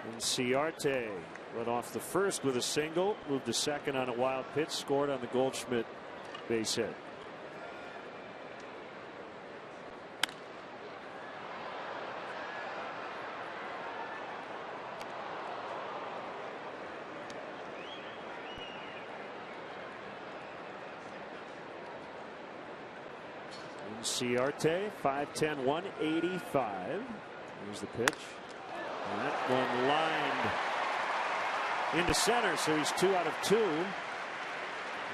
And Ciarte led off the first with a single, moved to second on a wild pitch, scored on the Goldschmidt base hit. Ciarte, 5'10", 185. Here's the pitch. And that one lined into center, so he's 2 out of 2.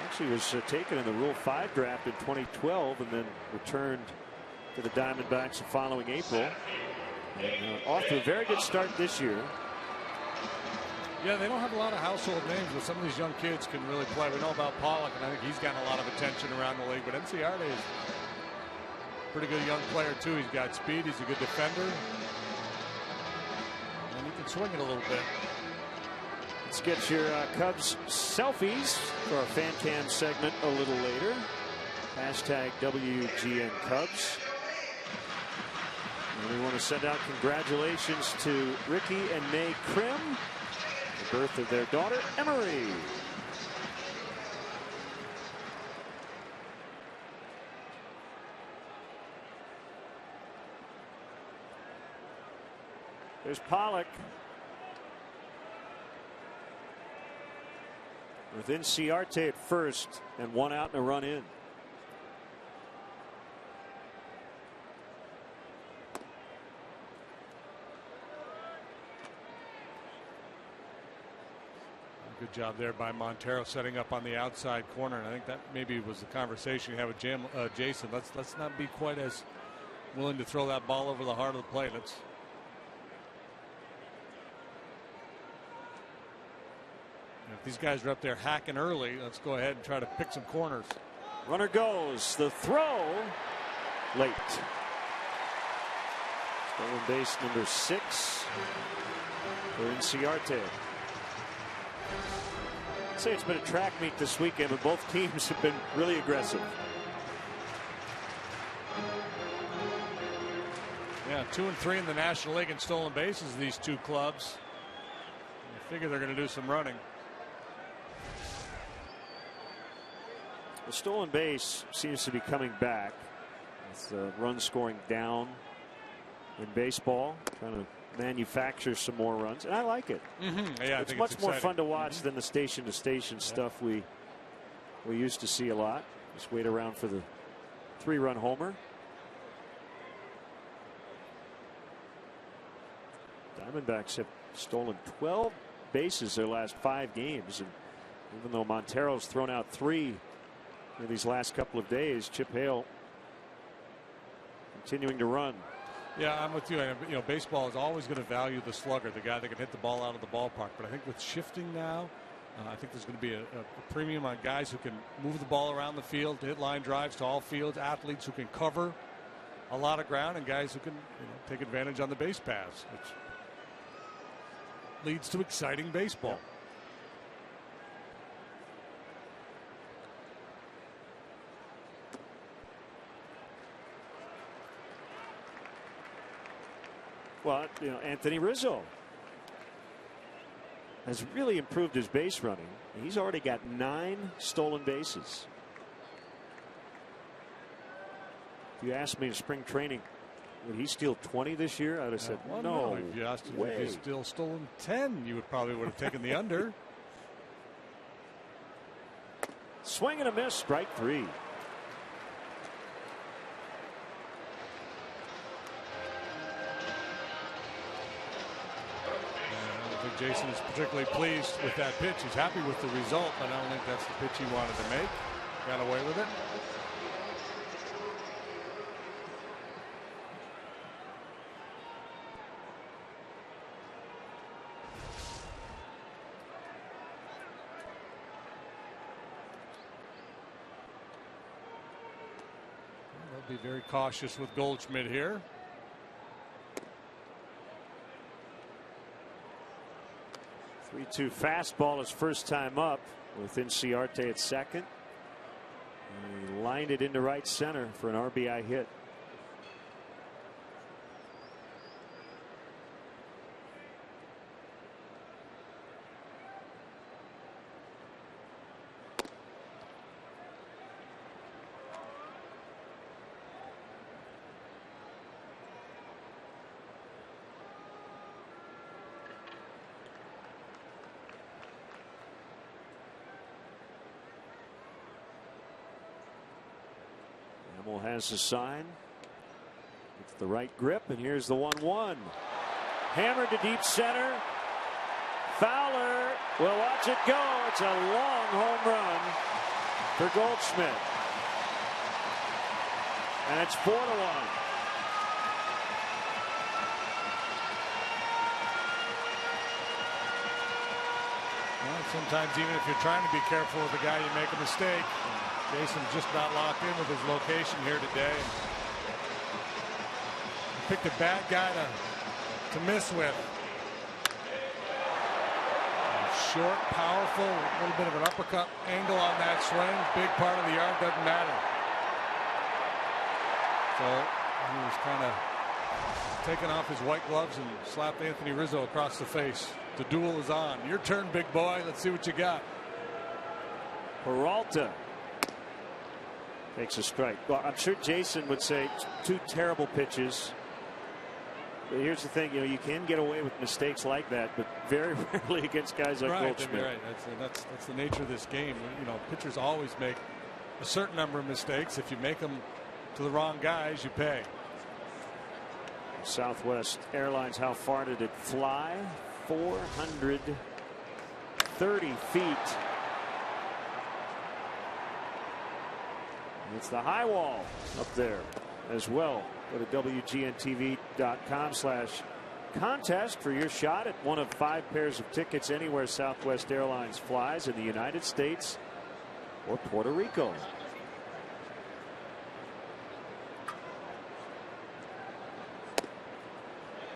Actually was taken in the Rule 5 draft in 2012 and then returned to the Diamondbacks the following April. And, off to a very good start this year. Yeah, they don't have a lot of household names, but some of these young kids can really play. We know about Pollock, and I think he's gotten a lot of attention around the league. But Arte is a pretty good young player, too. He's got speed. He's a good defender. And he can swing it a little bit. Let's get your Cubs selfies for our fan cam segment a little later. Hashtag WGN Cubs. And we want to send out congratulations to Ricky and May Krim, the birth of their daughter, Emery. There's Pollock. With Arte at first and one out and a run in. Good job there by Montero setting up on the outside corner. And I think that maybe was the conversation you had with Jason. Let's not be quite as willing to throw that ball over the heart of the plate. If these guys are up there hacking early, let's go ahead and try to pick some corners. Runner goes. The throw late. Stolen base number 6 for Arte. I'd say it's been a track meet this weekend, but both teams have been really aggressive. Yeah, 2 and 3 in the National League in stolen bases, these two clubs. I figure they're going to do some running. The stolen base seems to be coming back. It's the run scoring down in baseball, trying to manufacture some more runs, and I like it. Yeah, it's much more fun to watch than the station to station stuff we used to see a lot. Just wait around for the 3-run homer. Diamondbacks have stolen 12 bases their last 5 games, and even though Montero's thrown out 3 in these last couple of days, Chip Hale continuing to run. Yeah, I'm with you. And, you know, baseball is always going to value the slugger, the guy that can hit the ball out of the ballpark. But I think with shifting now, I think there's going to be a premium on guys who can move the ball around the field, to hit line drives to all fields, athletes who can cover a lot of ground, and guys who can take advantage on the base paths, which leads to exciting baseball. Yeah. Well, Anthony Rizzo has really improved his base running. He's already got 9 stolen bases. If you asked me in spring training, would he steal 20 this year? I would have said no. If you asked him if he's still stolen 10, you would have taken the under. Swing and a miss, strike 3. Jason is particularly pleased with that pitch. He's happy with the result, but I don't think that's the pitch he wanted to make. Got away with it. They'll be very cautious with Goldschmidt here. 3-2 fastball his first time up with Arte at second. And he lined it into right center for an RBI hit. Has the sign. It's the right grip, and here's the 1-1. Hammered to deep center. Fowler will watch it go. It's a long home run for Goldschmidt. And it's 4-1. Sometimes even if you're trying to be careful with the guy, you make a mistake. Jason's just about locked in with his location here today. He picked a bad guy to miss with. Short, powerful, a little bit of an uppercut angle on that swing. Big part of the yard, doesn't matter. So he was kind of taking off his white gloves and slapped Anthony Rizzo across the face. The duel is on. Your turn, big boy. Let's see what you got. Peralta takes a strike. Well, I'm sure Jason would say 2 terrible pitches. But here's the thing, you can get away with mistakes like that, but very rarely against guys like Goldschmidt. Right. That's the nature of this game. Pitchers always make a certain number of mistakes. If you make them to the wrong guys, you pay. Southwest Airlines, how far did it fly? 430 feet. It's the high wall up there as well. Go to WGNTV.com/contest for your shot at one of 5 pairs of tickets anywhere Southwest Airlines flies in the United States or Puerto Rico.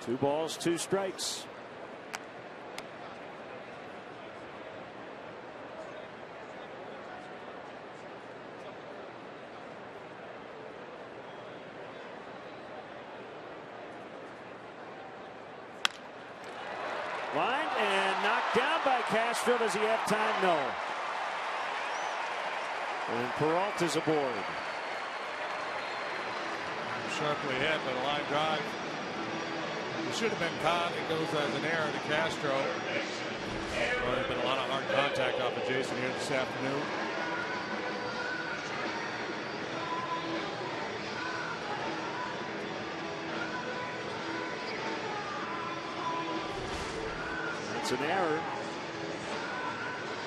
Two balls, 2 strikes. Line and knocked down by Cashfield. Does he have time? No. And Peralta's aboard. Sharply hit, but a line drive. It should have been caught. It goes as an error to Castro. Well, there's been a lot of hard contact off of Jason here this afternoon. It's an error.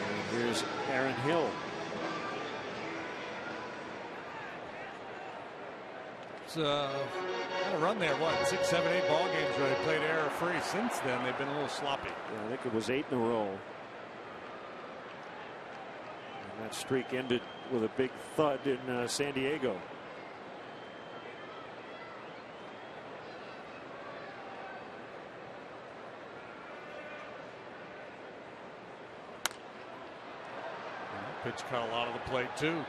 And here's Aaron Hill. It's had a run there, 6, 7, 8 ball games where they played error free. Since then, they've been a little sloppy. Yeah, I think it was 8 in a row. And that streak ended with a big thud in San Diego. Pitch caught a lot of the plate too.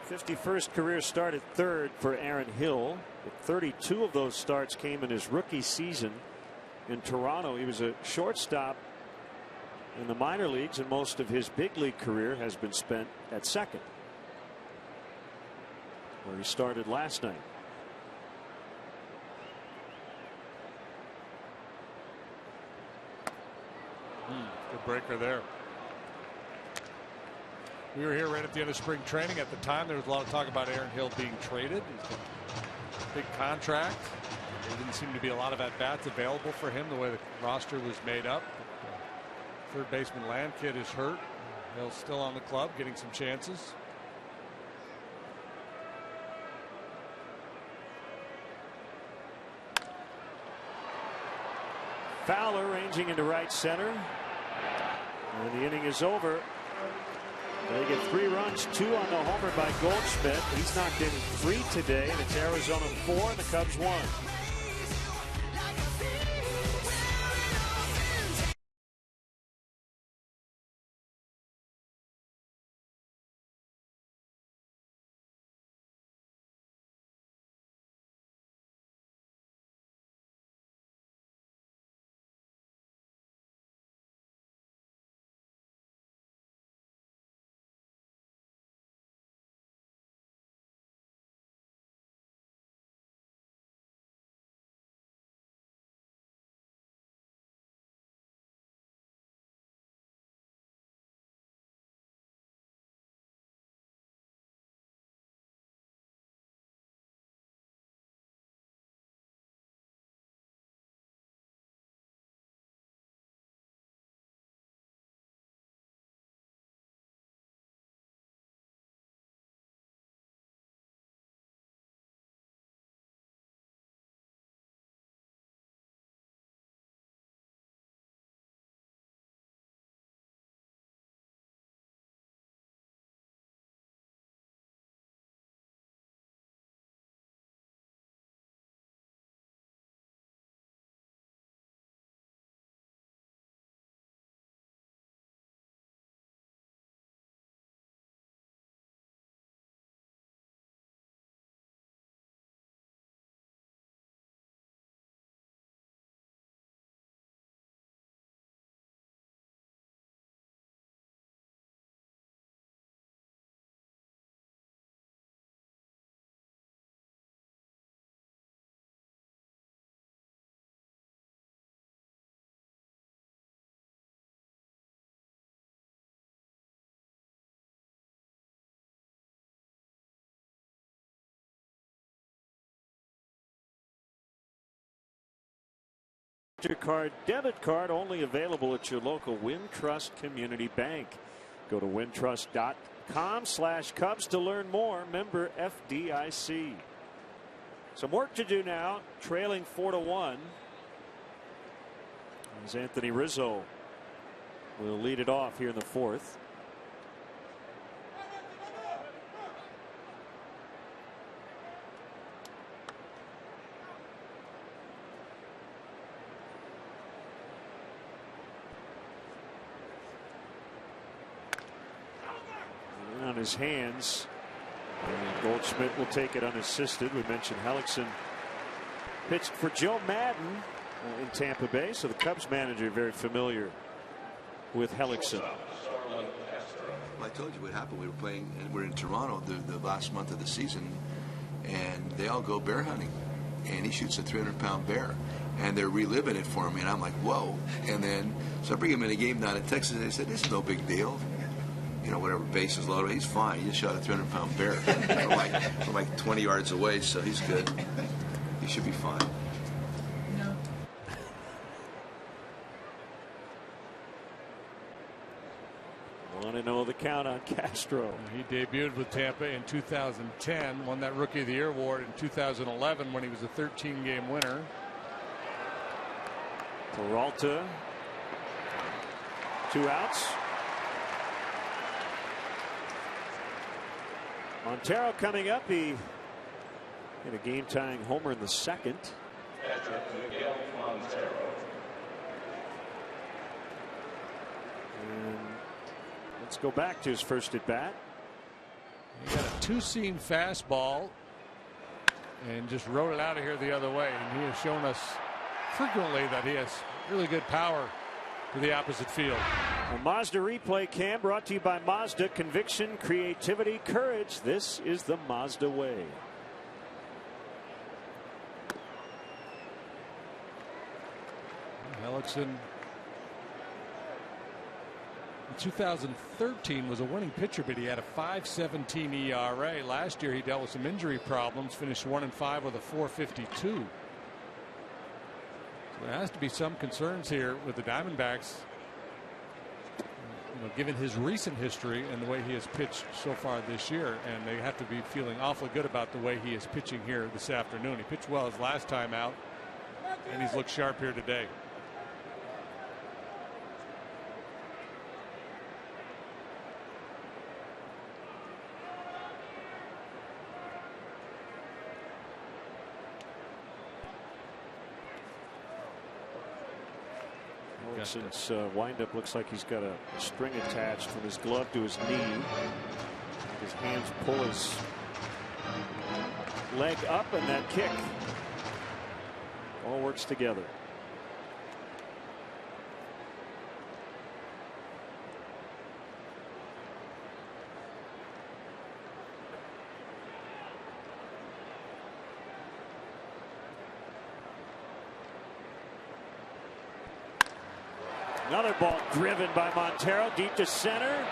Fifty-first career start at third for Aaron Hill. 32 of those starts came in his rookie season in Toronto. He was a shortstop in the minor leagues, and most of his big league career has been spent at second, where he started last night. Good breaker there. We were here right at the end of spring training. At the time, there was a lot of talk about Aaron Hill being traded. He's got a big contract. There didn't seem to be a lot of at-bats available for him the way the roster was made up. Third baseman Landkid is hurt. Hill's still on the club, getting some chances. Fowler ranging into right center. And the inning is over. They get 3 runs, 2 on the homer by Goldschmidt. He's knocked in 3 today, and it's Arizona 4 and the Cubs 1. MasterCard debit card only available at your local Wintrust Community Bank. Go to wintrust.com/Cubs to learn more. Member FDIC. Some work to do now, trailing 4-1. As Anthony Rizzo will lead it off here in the fourth. On his hands, and Goldschmidt will take it unassisted. We mentioned Hellickson pitched for Joe Madden in Tampa Bay, so the Cubs manager very familiar with Hellickson. Well, I told you what happened. We were playing, and we're in Toronto the last month of the season, and they all go bear hunting, and he shoots a 300-pound bear, and they're reliving it for me, and I'm like, whoa. And then so I bring him in a game down in Texas, and they said, this is no big deal. You know, whatever bases loaded, he's fine. He just shot a 300-pound bear from like 20 yards away, so he's good. He should be fine. No. 1-0 the count on Castro. He debuted with Tampa in 2010, won that Rookie of the Year award in 2011 when he was a 13-game winner. Peralta, 2 outs. Montero coming up. He hit a game-tying homer in the second. And let's go back to his first at bat. He got a 2-seam fastball and just rode it out of here the other way. And he has shown us frequently that he has really good power to the opposite field. A Mazda replay cam brought to you by Mazda. Conviction, creativity, courage. This is the Mazda way. Hellickson in 2013 was a winning pitcher, but he had a 5.17 ERA. Last year he dealt with some injury problems, finished 1-5 with a 4.52. There has to be some concerns here with the Diamondbacks, you know, given his recent history and the way he has pitched so far this year, and they have to be feeling awfully good about the way he is pitching here this afternoon. He pitched well his last time out, and he's looked sharp here today. Since windup looks like he's got a string attached from his glove to his knee. His hands pull his leg up, and that kick all works together. Another ball driven by Montero deep to center.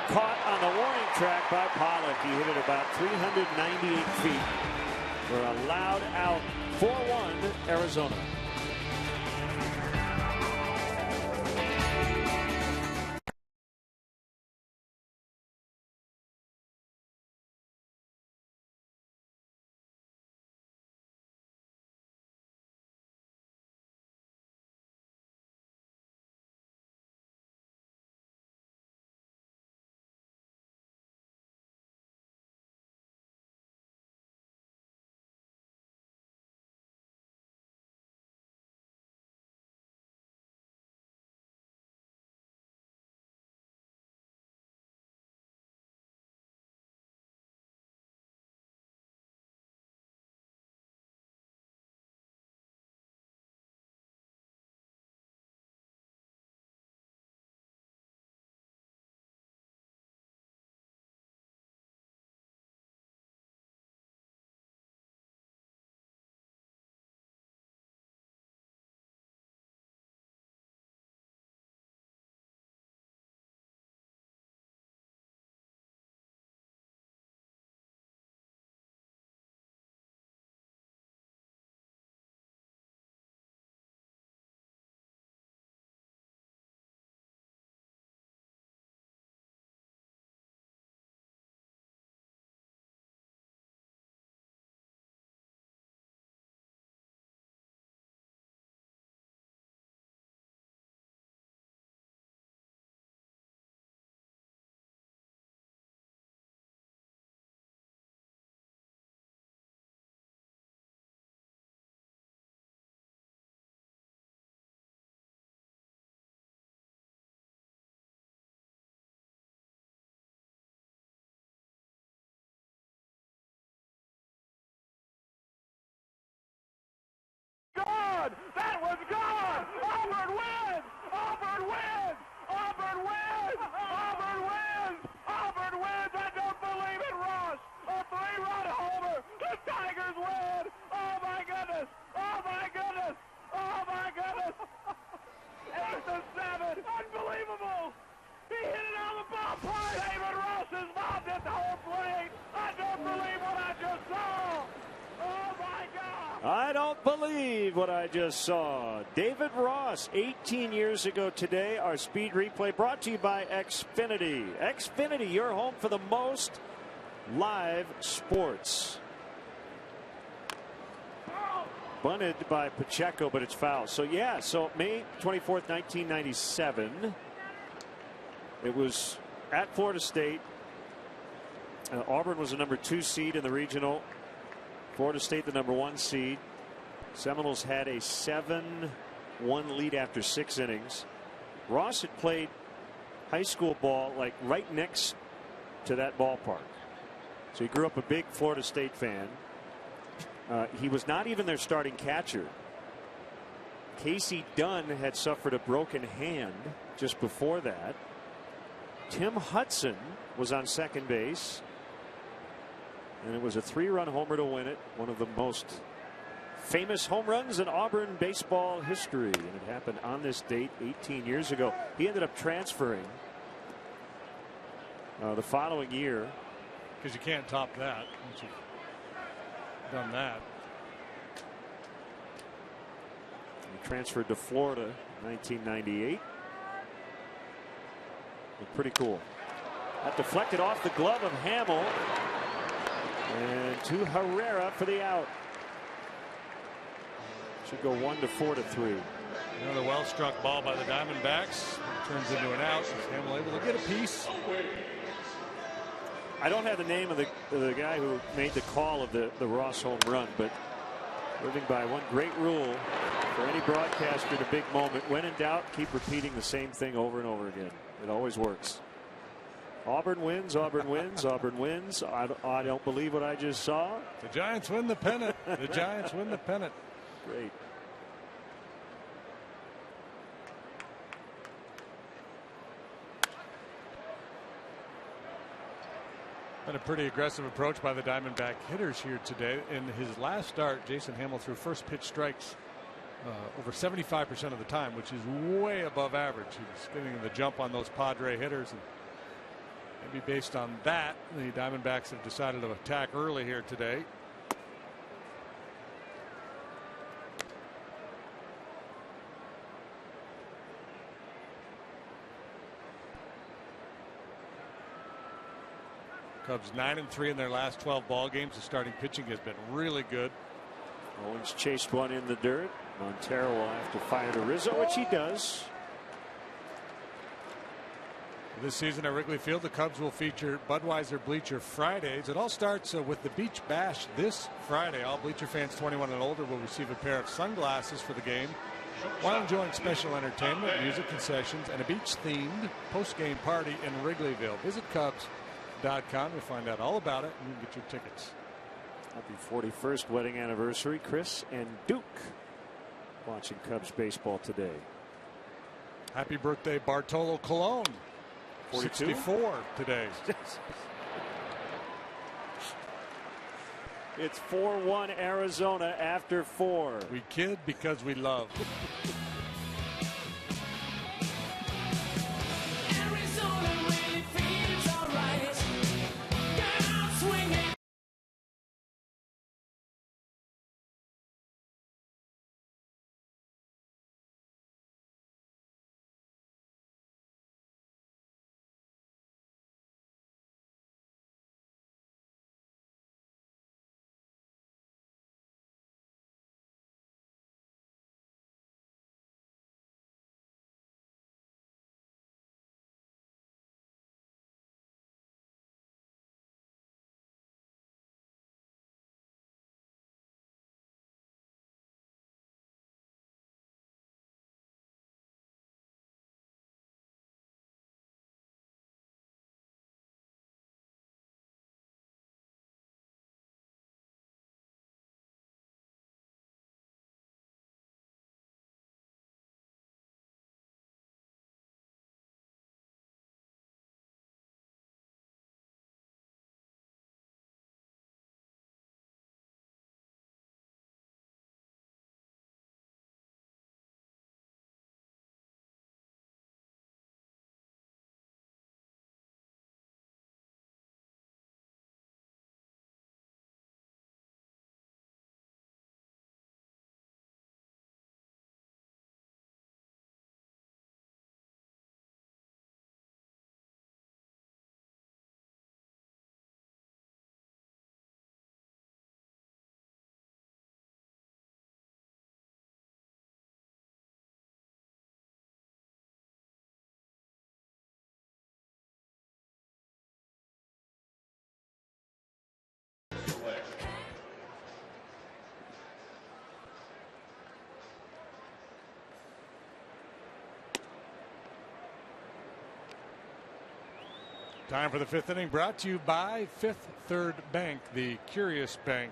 Caught on the warning track by Pollock. He hit it about 398 feet for a loud out. 4-1 Arizona. good. That was good. Auburn wins. Auburn wins. Auburn wins. Auburn wins. Auburn wins. I don't believe it, Ross. A 3-run homer. The Tigers win. Oh, my goodness. Oh, my goodness. Oh, my goodness. 8-7. Unbelievable. He hit it out of the ballpark. David Ross is mobbed at the home plate. I don't believe what I just saw. Oh, my God. I don't believe what I just saw. David Ross, 18 years ago today. Our speed replay brought to you by Xfinity. Xfinity, your home for the most live sports. Bunted by Pacheco, but it's foul. So, yeah, so May 24th, 1997. It was at Florida State. Auburn was the number 2 seed in the regional. Florida State the number 1 seed. Seminoles had a 7-1 lead after 6 innings. Ross had played high school ball like right next to that ballpark. So he grew up a big Florida State fan. He was not even their starting catcher. Casey Dunn had suffered a broken hand just before that. Tim Hudson was on second base. And it was a 3-run homer to win it. One of the most famous home runs in Auburn baseball history. And it happened on this date 18 years ago. He ended up transferring the following year. Because you can't top that once you've done that. He transferred to Florida in 1998. Looked pretty cool. That deflected off the glove of Hamill. And to Herrera for the out. Should go 1-4-3. Another well-struck ball by the Diamondbacks. Turns into an out. Hamill able to get a piece. I don't have the name of the guy who made the call of the Ross home run, but living by one great rule for any broadcaster in a big moment: when in doubt, keep repeating the same thing over and over again. It always works. Auburn wins. Auburn wins. Auburn wins. I don't believe what I just saw. The Giants win the pennant. The Giants win the pennant. Great. Been a pretty aggressive approach by the Diamondback hitters here today. In his last start, Jason Hamill threw first pitch strikes over 75% of the time, which is way above average. He was getting the jump on those Padre hitters, and maybe based on that, the Diamondbacks have decided to attack early here today. Cubs 9-3 in their last 12 ball games. The starting pitching has been really good. Owens chased one in the dirt. Montero will have to fire to Rizzo, which he does. This season at Wrigley Field, the Cubs will feature Budweiser Bleacher Fridays. It all starts with the Beach Bash this Friday. All Bleacher fans 21 and older will receive a pair of sunglasses for the game, while enjoying special entertainment, music concessions, and a beach-themed post-game party in Wrigleyville. Visit Cubs.com to find out all about it, and you can get your tickets. Happy 41st wedding anniversary, Chris and Duke, watching Cubs baseball today. Happy birthday, Bartolo Colon. 64 today. It's 4-1 Arizona after 4. We kid because we love. Time for the fifth inning, brought to you by Fifth Third Bank, the curious bank.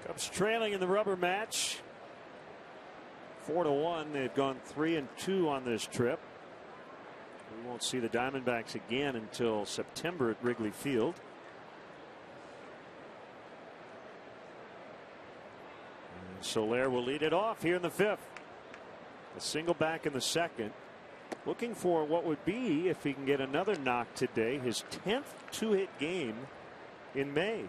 Cubs trailing in the rubber match 4-1. They've gone 3-2 on this trip. We won't see the Diamondbacks again until September at Wrigley Field. And Soler will lead it off here in the fifth. A single back in the second. Looking for what would be, if he can get another knock today, his 10th two-hit game in May.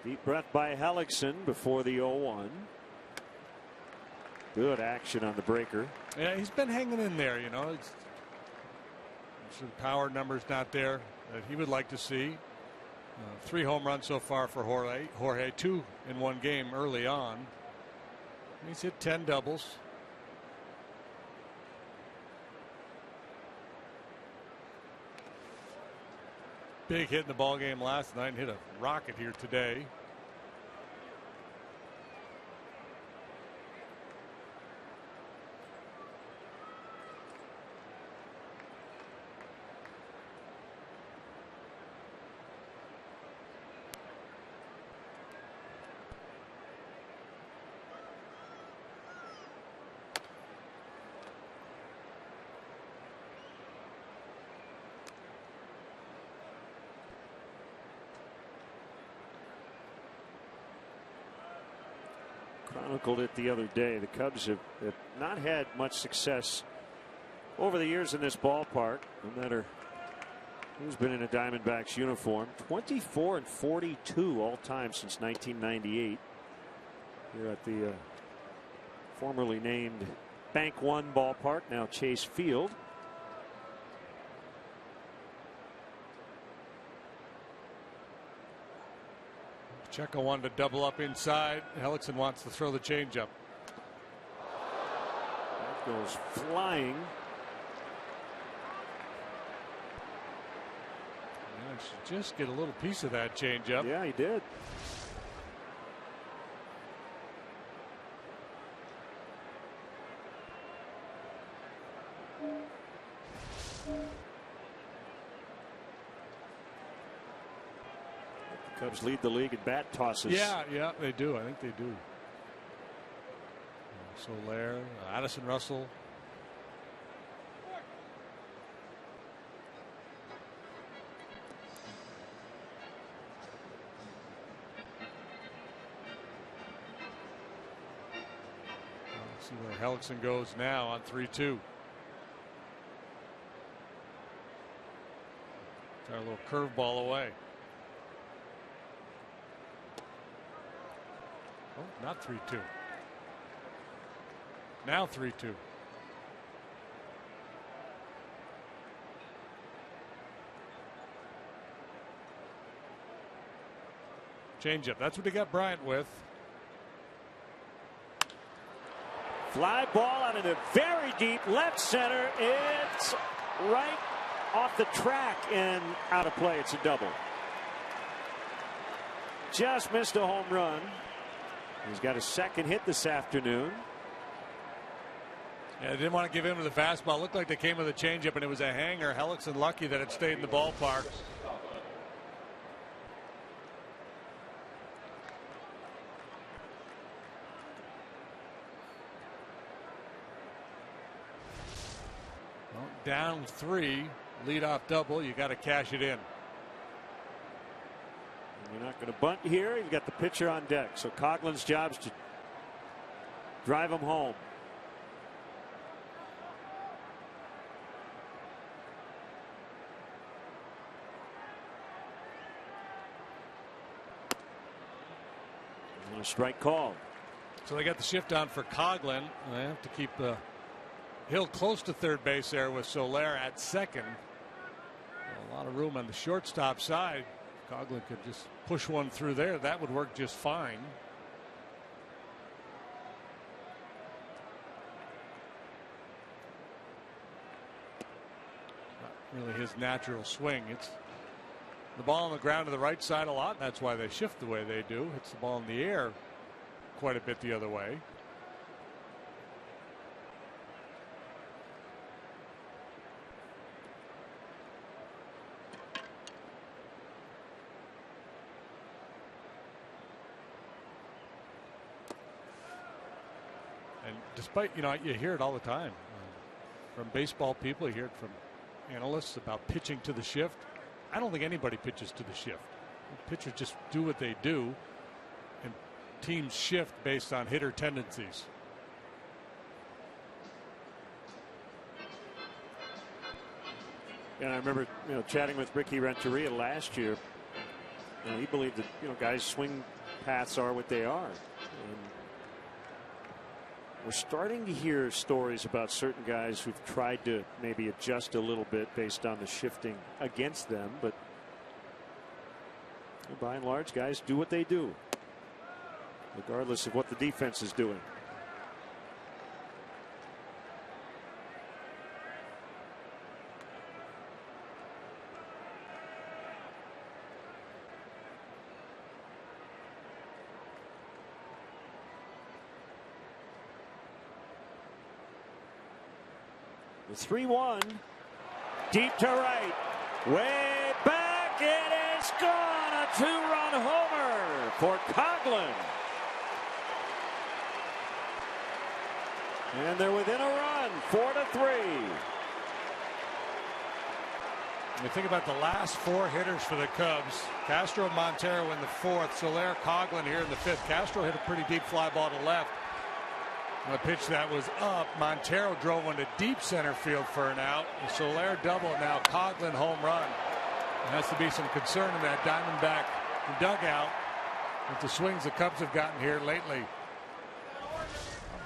Deep breath by Hellickson before the 0-1. Good action on the breaker. Yeah, he's been hanging in there, you know. The power number's not there that he would like to see. 3 home runs so far for Jorge, 2 in one game early on. He's hit 10 doubles. Big hit in the ball game last night and hit a rocket here today. Chronicled it the other day. The Cubs have not had much success over the years in this ballpark, no matter who's been in a Diamondbacks uniform. 24-42 all time since 1998 here at the formerly named Bank One ballpark, now Chase Field. Checo wanted to double up inside. Hellickson wants to throw the changeup. That goes flying. Just get a little piece of that changeup. Yeah, he did. Cubs lead the league in bat tosses. Yeah, they do. I think they do. Soler, Addison Russell. Let's see where Hellickson goes now on 3-2. Got a little curveball away. Oh, not 3-2. Now 3-2. Changeup. That's what he got Bryant with. Fly ball out of the very deep left center. It's right off the track and out of play. It's a double. Just missed a home run. He's got a second hit this afternoon. Yeah, they didn't want to give him to the fastball. Looked like they came with a changeup, and it was a hanger. Hellickson lucky that it stayed in the ballpark. Well, down 3, leadoff double. You got to cash it in. You're not going to bunt here. You've got the pitcher on deck. So Coughlin's job is to drive him home. And a strike called. So they got the shift on for Coughlin. They have to keep Hill close to third base there with Soler at second. A lot of room on the shortstop side. Coughlin could just push one through there. That would work just fine. Not really his natural swing. It's the ball on the ground to the right side a lot. That's why they shift the way they do. Hits the ball in the air quite a bit the other way. And despite, you hear it all the time from baseball people, you hear it from analysts about pitching to the shift. I don't think anybody pitches to the shift. Pitchers just do what they do, and teams shift based on hitter tendencies. And I remember, chatting with Ricky Renteria last year. He believed that, guys' swing paths are what they are. And we're starting to hear stories about certain guys who've tried to maybe adjust a little bit based on the shifting against them, but by and large, guys do what they do, regardless of what the defense is doing. The 3-1, deep to right, way back, it is gone. A 2-run homer for Coghlan. And they're within a run, 4-3. You think about the last 4 hitters for the Cubs. Castro, Montero in the 4th, Soler, Coghlan here in the 5th. Castro hit a pretty deep fly ball to left. A pitch that was up. Montero drove into deep center field for an out. The Soler double, now Coghlan home run. There has to be some concern in that Diamondback dugout with the swings the Cubs have gotten here lately.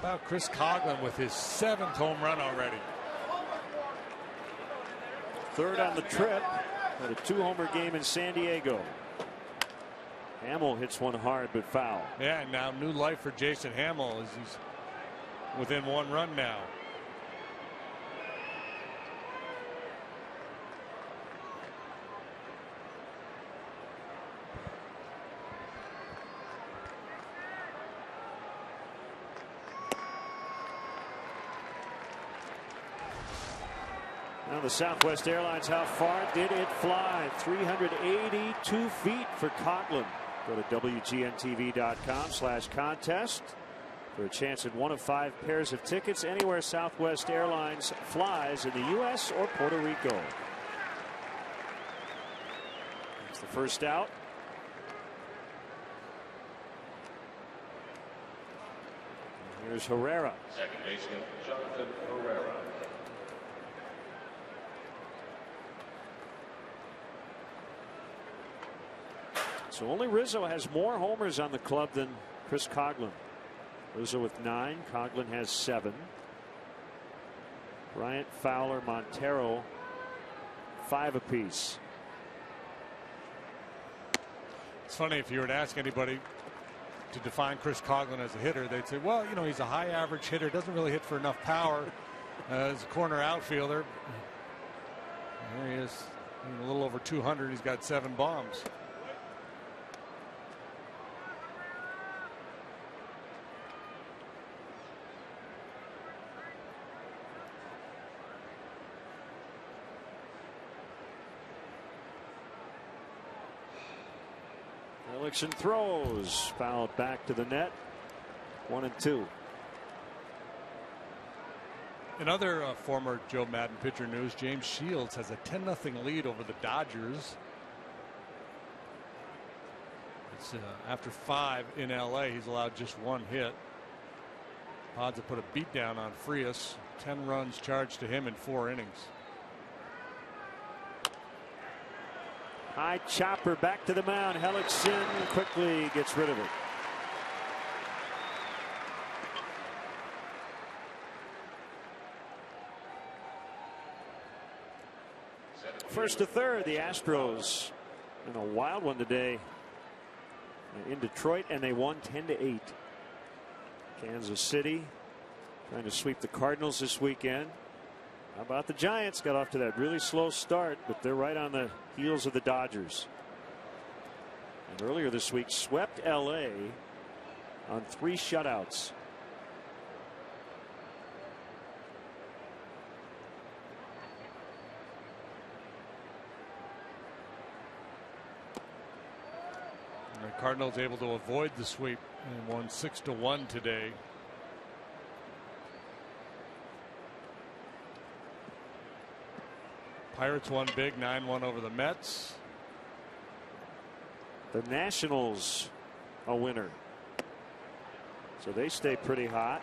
How about Chris Coghlan with his 7th home run already? 3rd on the trip. Had a 2-homer game in San Diego. Hamill hits one hard but foul. Yeah, and now new life for Jason Hamill as he's within 1 run now. Now the Southwest Airlines, how far did it fly? 382 feet for Coghlan. Go to WGNTV.com/contest for a chance at one of 5 pairs of tickets anywhere Southwest Airlines flies in the U.S. or Puerto Rico. It's the first out. And here's Herrera. Second baseman Jonathan Herrera. So only Rizzo has more homers on the club than Chris Coghlan. Rizzo with 9, Coghlan has 7. Bryant, Fowler, Montero 5 apiece. It's funny, if you were to ask anybody to define Chris Coghlan as a hitter, they'd say, well, he's a high average hitter, doesn't really hit for enough power as a corner outfielder. There he is, a little over 200. He's got 7 bombs. Ellickson throws, fouled back to the net. 1-2. In other former Joe Madden pitcher news, James Shields has a 10-0 lead over the Dodgers. It's after 5 in LA. He's allowed just 1 hit. Pods have put a beat down on Frias. 10 runs charged to him in 4 innings. High chopper back to the mound. Hellickson quickly gets rid of it. First to third, the Astros in a wild one today in Detroit, and they won 10-8. Kansas City trying to sweep the Cardinals this weekend. How about the Giants? Got off to that really slow start, but they're right on the heels of the Dodgers. And earlier this week swept LA on 3 shutouts. And the Cardinals able to avoid the sweep and won 6-1 today. Pirates won big 9-1 over the Mets. The Nationals a winner. So they stay pretty hot.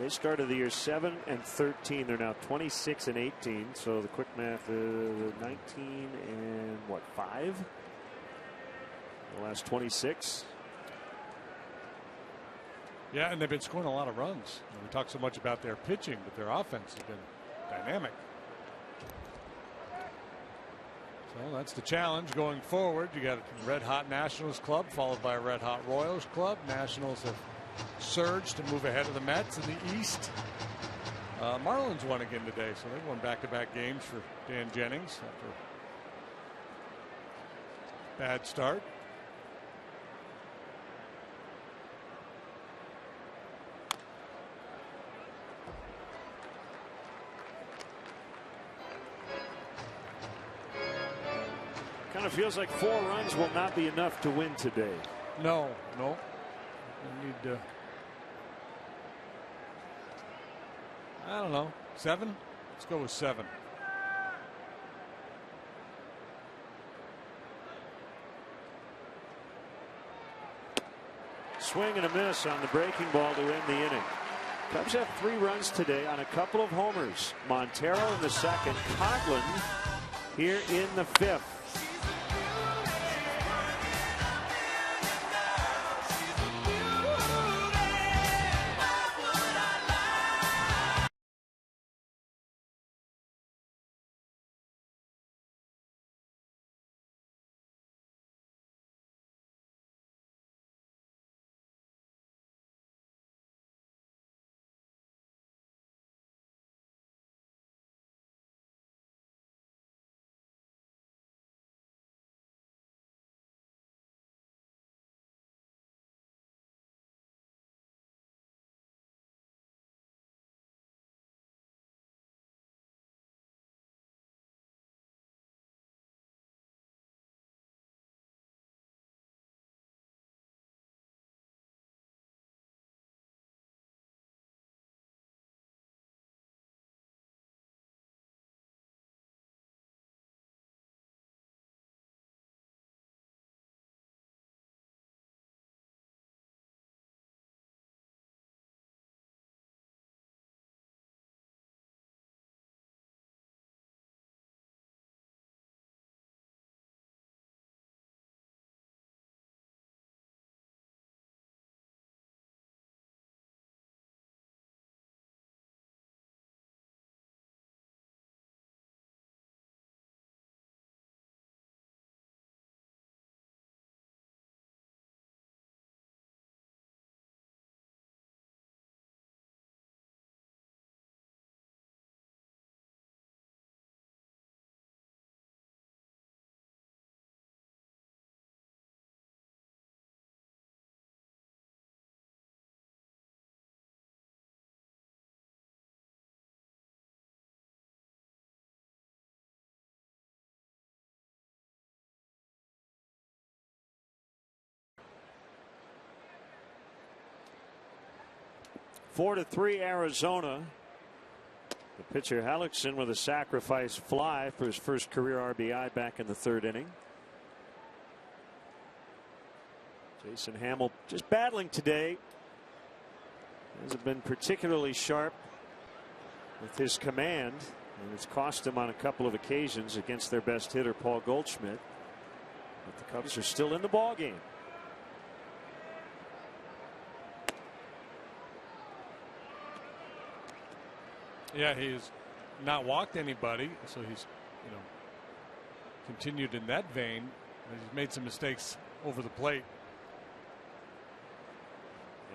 They started the year 7-13. They're now 26-18. So the quick math is 19 and what, 5? The last 26. Yeah, and they've been scoring a lot of runs. We talk so much about their pitching, but their offense has been dynamic. So that's the challenge going forward. You got a red hot Nationals club followed by a red hot Royals club. Nationals have surged to move ahead of the Mets in the East. Marlins won again today, so they won back-to-back games for Dan Jennings after a bad start. Kind of feels like 4 runs will not be enough to win today. No. We need to. I don't know. 7? Let's go with 7. Swing and a miss on the breaking ball to end the inning. Cubs have 3 runs today on a couple of homers. Montero in the 2nd, Coghlan here in the 5th. Four to 3 Arizona. The pitcher Hellickson with a sacrifice fly for his first career RBI back in the 3rd inning. Jason Hamill just battling today. Hasn't been particularly sharp with his command, and it's cost him on a couple of occasions against their best hitter Paul Goldschmidt. But the Cubs are still in the ball game. Yeah, he's not walked anybody, so he's, continued in that vein. He's made some mistakes over the plate.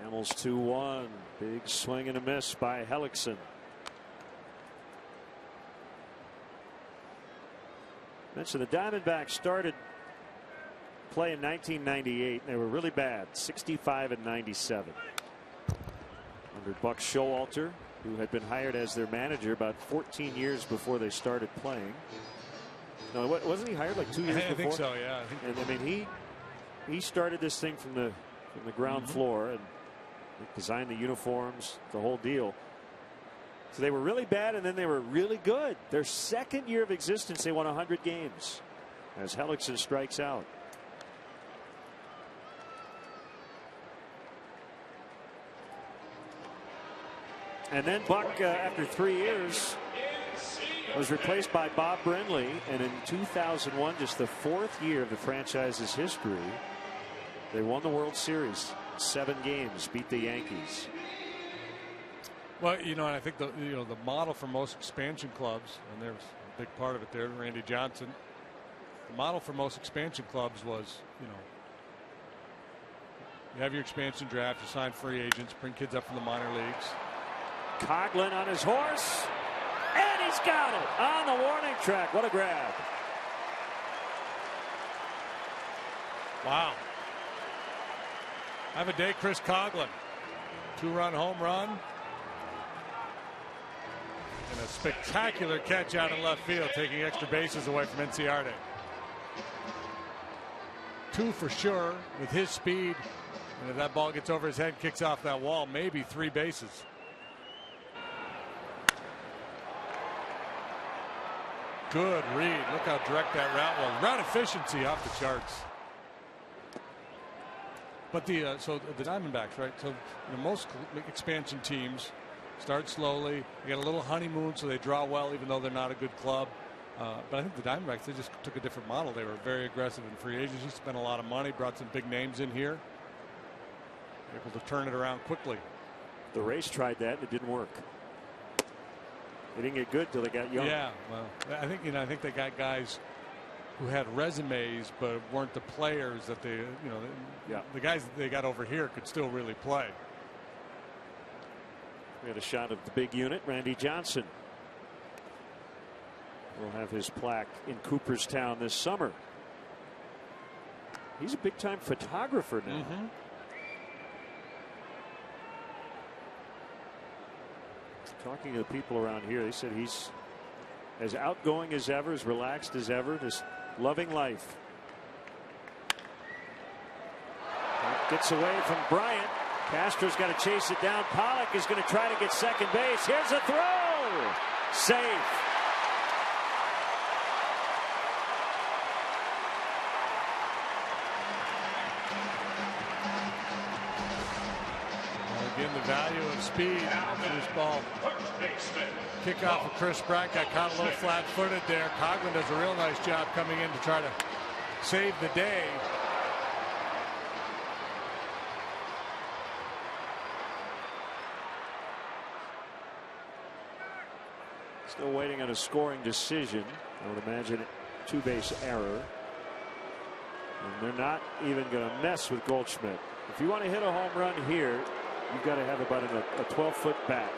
Hamels 2-1. Big swing and a miss by Hellickson. Mentioned the Diamondbacks started play in 1998. They were really bad, 65 and 97. Under Buck Showalter, who had been hired as their manager about 14 years before they started playing. No, wasn't he hired like 2 years before? I think so, yeah. And I mean, he started this thing from the ground floor and designed the uniforms, the whole deal. So they were really bad, and then they were really good. Their second year of existence, they won 100 games as Hellickson strikes out. And then Buck, after 3 years, was replaced by Bob Brenly, and in 2001, just the 4th year of the franchise's history, they won the World Series. 7 games, beat the Yankees. Well, you know, and I think the model for most expansion clubs, and there's a big part of it there, Randy Johnson. The model for most expansion clubs was, you have your expansion draft, you sign free agents, bring kids up from the minor leagues. Coughlin on his horse, and he's got it on the warning track. What a grab. Wow. Have a day, Chris Coughlin. 2-run home run. And a spectacular catch out in left field, taking extra bases away from Inciarte. 2 for sure with his speed. And if that ball gets over his head, kicks off that wall, maybe 3 bases. Good read. Look how direct that route was. Route efficiency off the charts. But so the Diamondbacks, right? So most expansion teams start slowly. They get a little honeymoon, so they draw well, even though they're not a good club. But I think the Diamondbacks, they just took a different model. They were very aggressive in free agency, spent a lot of money, brought some big names in here, able to turn it around quickly. The Rays tried that, and it didn't work. They didn't get good till they got young. Yeah, well, I think they got guys who had resumes but weren't the players that they, the guys that they got over here could still really play. We had a shot of the big unit, Randy Johnson. Will have his plaque in Cooperstown this summer. He's a big time photographer now. Talking to the people around here, they said he's as outgoing as ever, as relaxed as ever, just loving life. Gets away from Bryant. Castro's got to chase it down. Pollock is going to try to get second base. Here's a throw. Safe. Again, the value of speed for this ball. Kickoff of Chris Pratt got caught a little flat-footed there. Coughlin does a real nice job coming in to try to save the day. Still waiting on a scoring decision. I would imagine a 2-base error. And they're not even going to mess with Goldschmidt. If you want to hit a home run here, you've got to have about a 12-foot bat.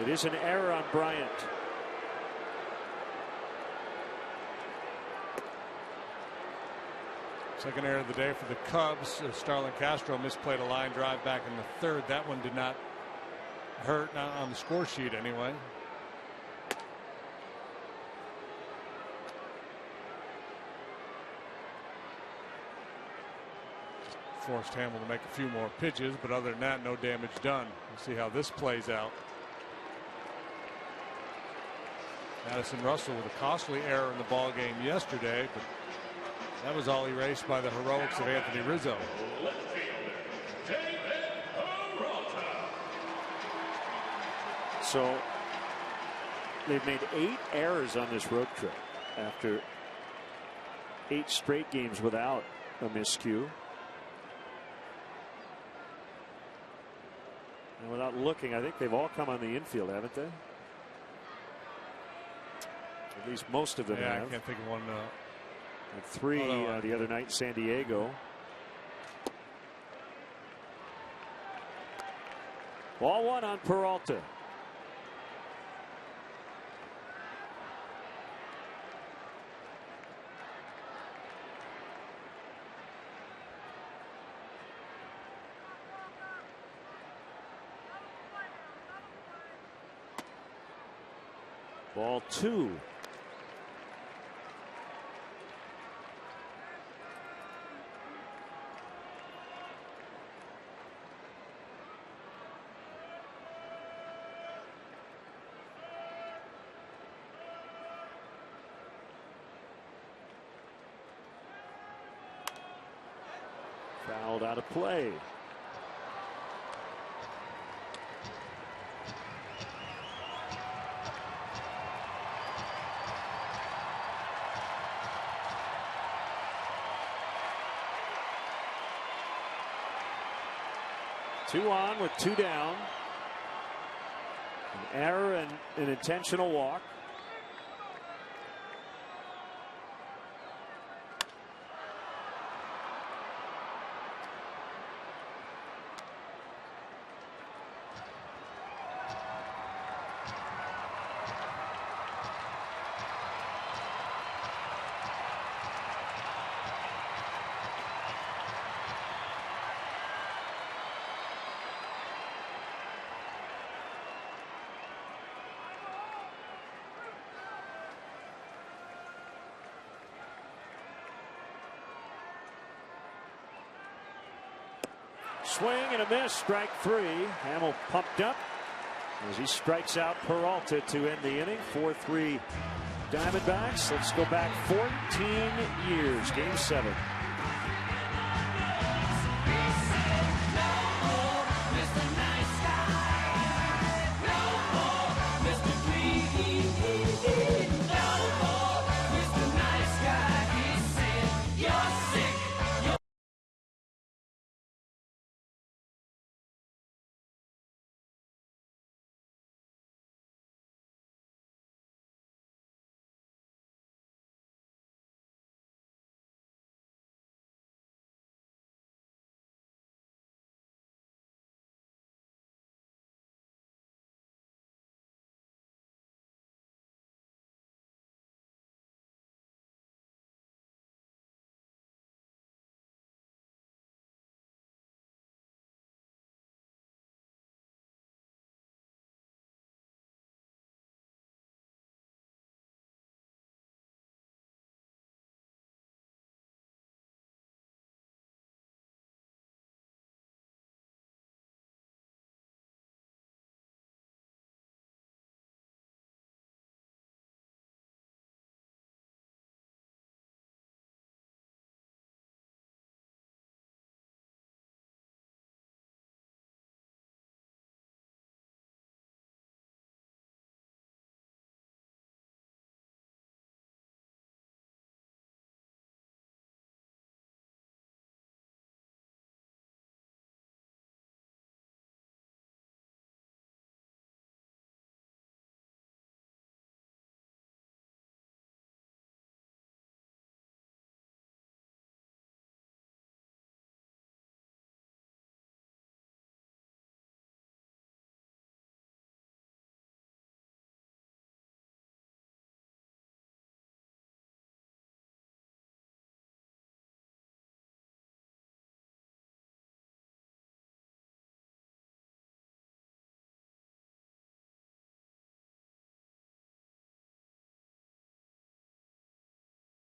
It is an error on Bryant. Second error of the day for the Cubs. Starlin Castro misplayed a line drive back in the 3rd. That one did not hurt, not on the score sheet anyway. Forced Hamill to make a few more pitches, but other than that, no damage done. We'll see how this plays out. Madison Russell with a costly error in the ball game yesterday, but that was all erased by the heroics of Anthony Rizzo. So they've made 8 errors on this road trip after 8 straight games without a miscue. And without looking, I think they've all come on the infield, haven't they? At least most of them have. I can't think of one. 3 the other night in San Diego. Ball 1 on Peralta. Ball 2. Fouled out of play. Two on with 2 down. An error and an intentional walk. Swing and a miss, strike 3. Hamill pumped up as he strikes out Peralta to end the inning. 4-3 Diamondbacks. Let's go back 14 years. Game 7.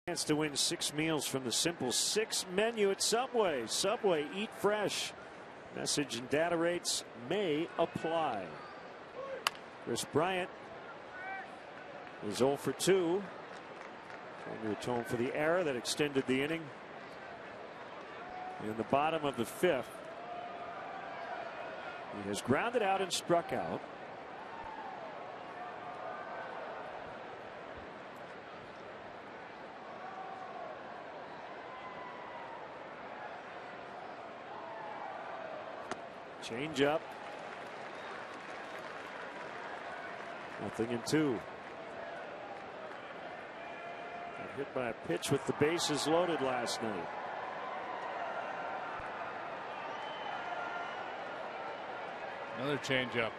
Chance to win 6 meals from the Simple 6 menu at Subway. Subway, eat fresh. Message and data rates may apply. Chris Bryant is 0 for 2. Trying to atone for the error that extended the inning. In the bottom of the 5th, he has grounded out and struck out. Change up. 0-2. Got hit by a pitch with the bases loaded last night. Another change up.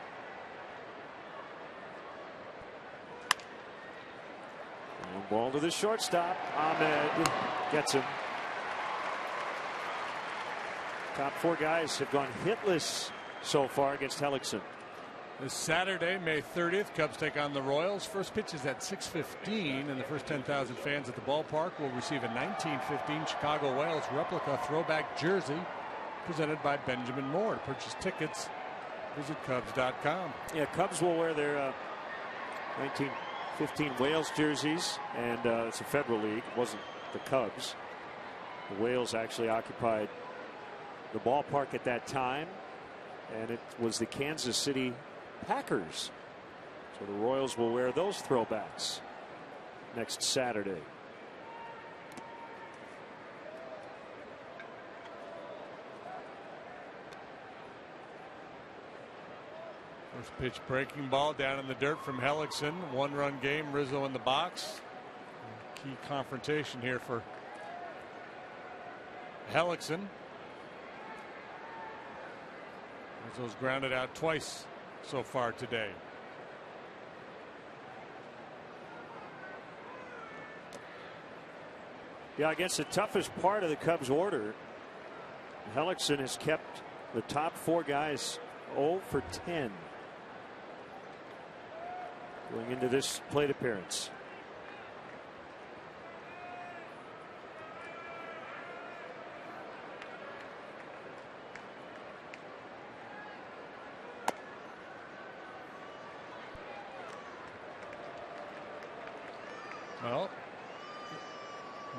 And ball to the shortstop. Ahmed gets him. Top 4 guys have gone hitless so far against Hellickson. This Saturday, May 30th, Cubs take on the Royals. First pitch is at 6:15, and the first 10,000 fans at the ballpark will receive a 1915 Chicago Whales replica throwback jersey presented by Benjamin Moore. To purchase tickets, visit Cubs.com. Yeah, Cubs will wear their 1915 Whales jerseys, and it's a Federal League. It wasn't the Cubs. The Whales actually occupied the ballpark at that time, and it was the Kansas City Packers. So the Royals will wear those throwbacks next Saturday. First pitch breaking ball down in the dirt from Hellickson. 1-run game. Rizzo in the box. Key confrontation here for Hellickson. Rizzo's grounded out twice so far today. Yeah, against the toughest part of the Cubs order, Hellickson has kept the top 4 guys 0 for 10 going into this plate appearance. Well,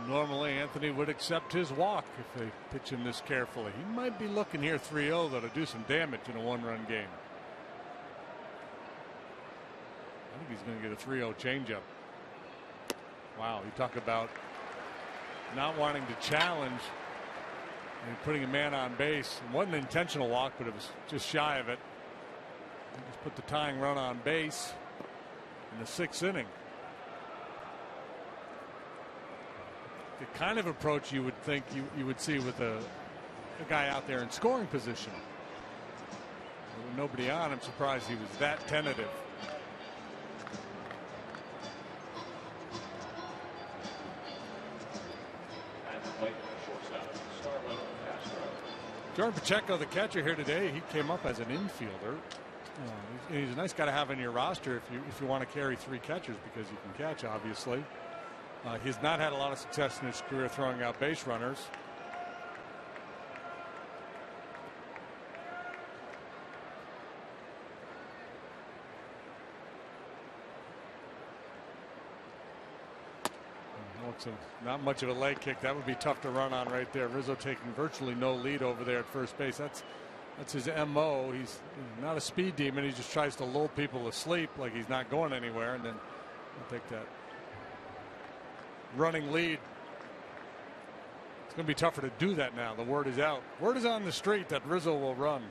normally Anthony would accept his walk if they pitch him this carefully. He might be looking here 3-0 though to do some damage in a 1-run game. I think he's going to get a 3-0 changeup. Wow, you talk about not wanting to challenge and putting a man on base. It wasn't an intentional walk, but it was just shy of it. He just put the tying run on base in the 6th inning. The kind of approach you would think you would see with a guy out there in scoring position. With nobody on, I'm surprised he was that tentative. Jordan Pacheco, the catcher here today, he came up as an infielder. He's a nice guy to have in your roster if you want to carry 3 catchers, because you can catch, obviously. He's not had a lot of success in his career throwing out base runners. Not much of a leg kick. That would be tough to run on right there. Rizzo taking virtually no lead over there at first base. That's his MO. He's not a speed demon. He just tries to lull people asleep like he's not going anywhere, and then he'll take that running lead. It's going to be tougher to do that now. The word is out. Word is on the street that Rizzo will run.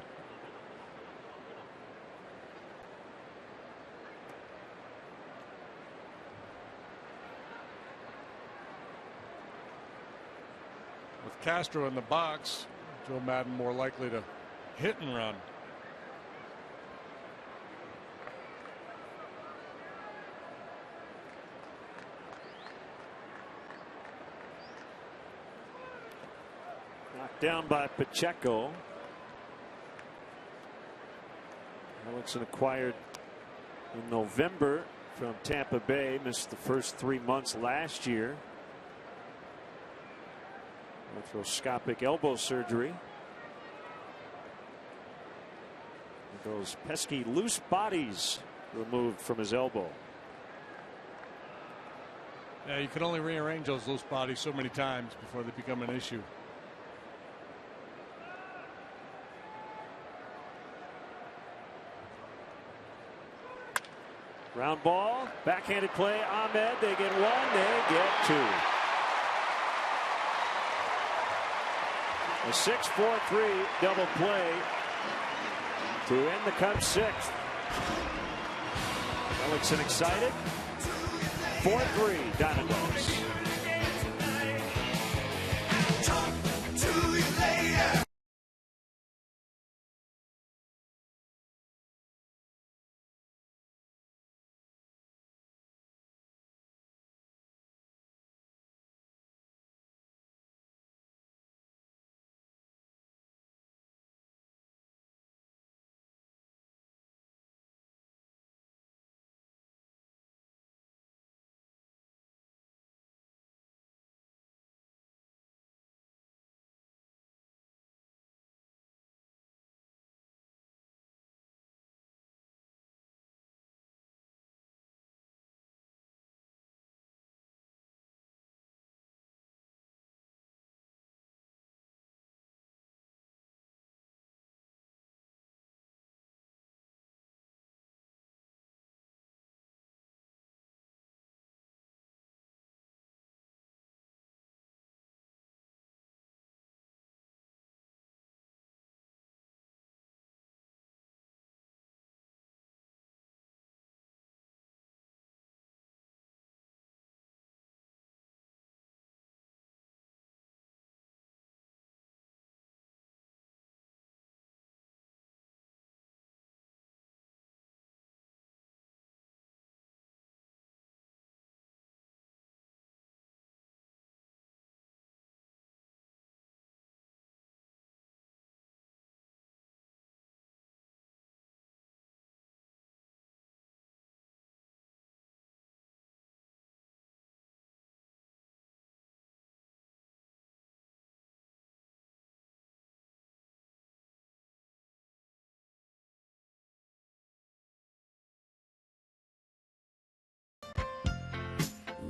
With Castro in the box, Joe Madden more likely to hit and run. Knocked down by Pacheco. Hellickson acquired in November from Tampa Bay. Missed the first 3 months last year. Arthroscopic elbow surgery. Those pesky loose bodies removed from his elbow. Yeah, you can only rearrange those loose bodies so many times before they become an issue. Ground ball, backhanded play. Ahmed, they get 1, they get 2. A 6-4-3 double play to end the Cubs' 6th. Hellickson excited. 4-3 Diamondbacks.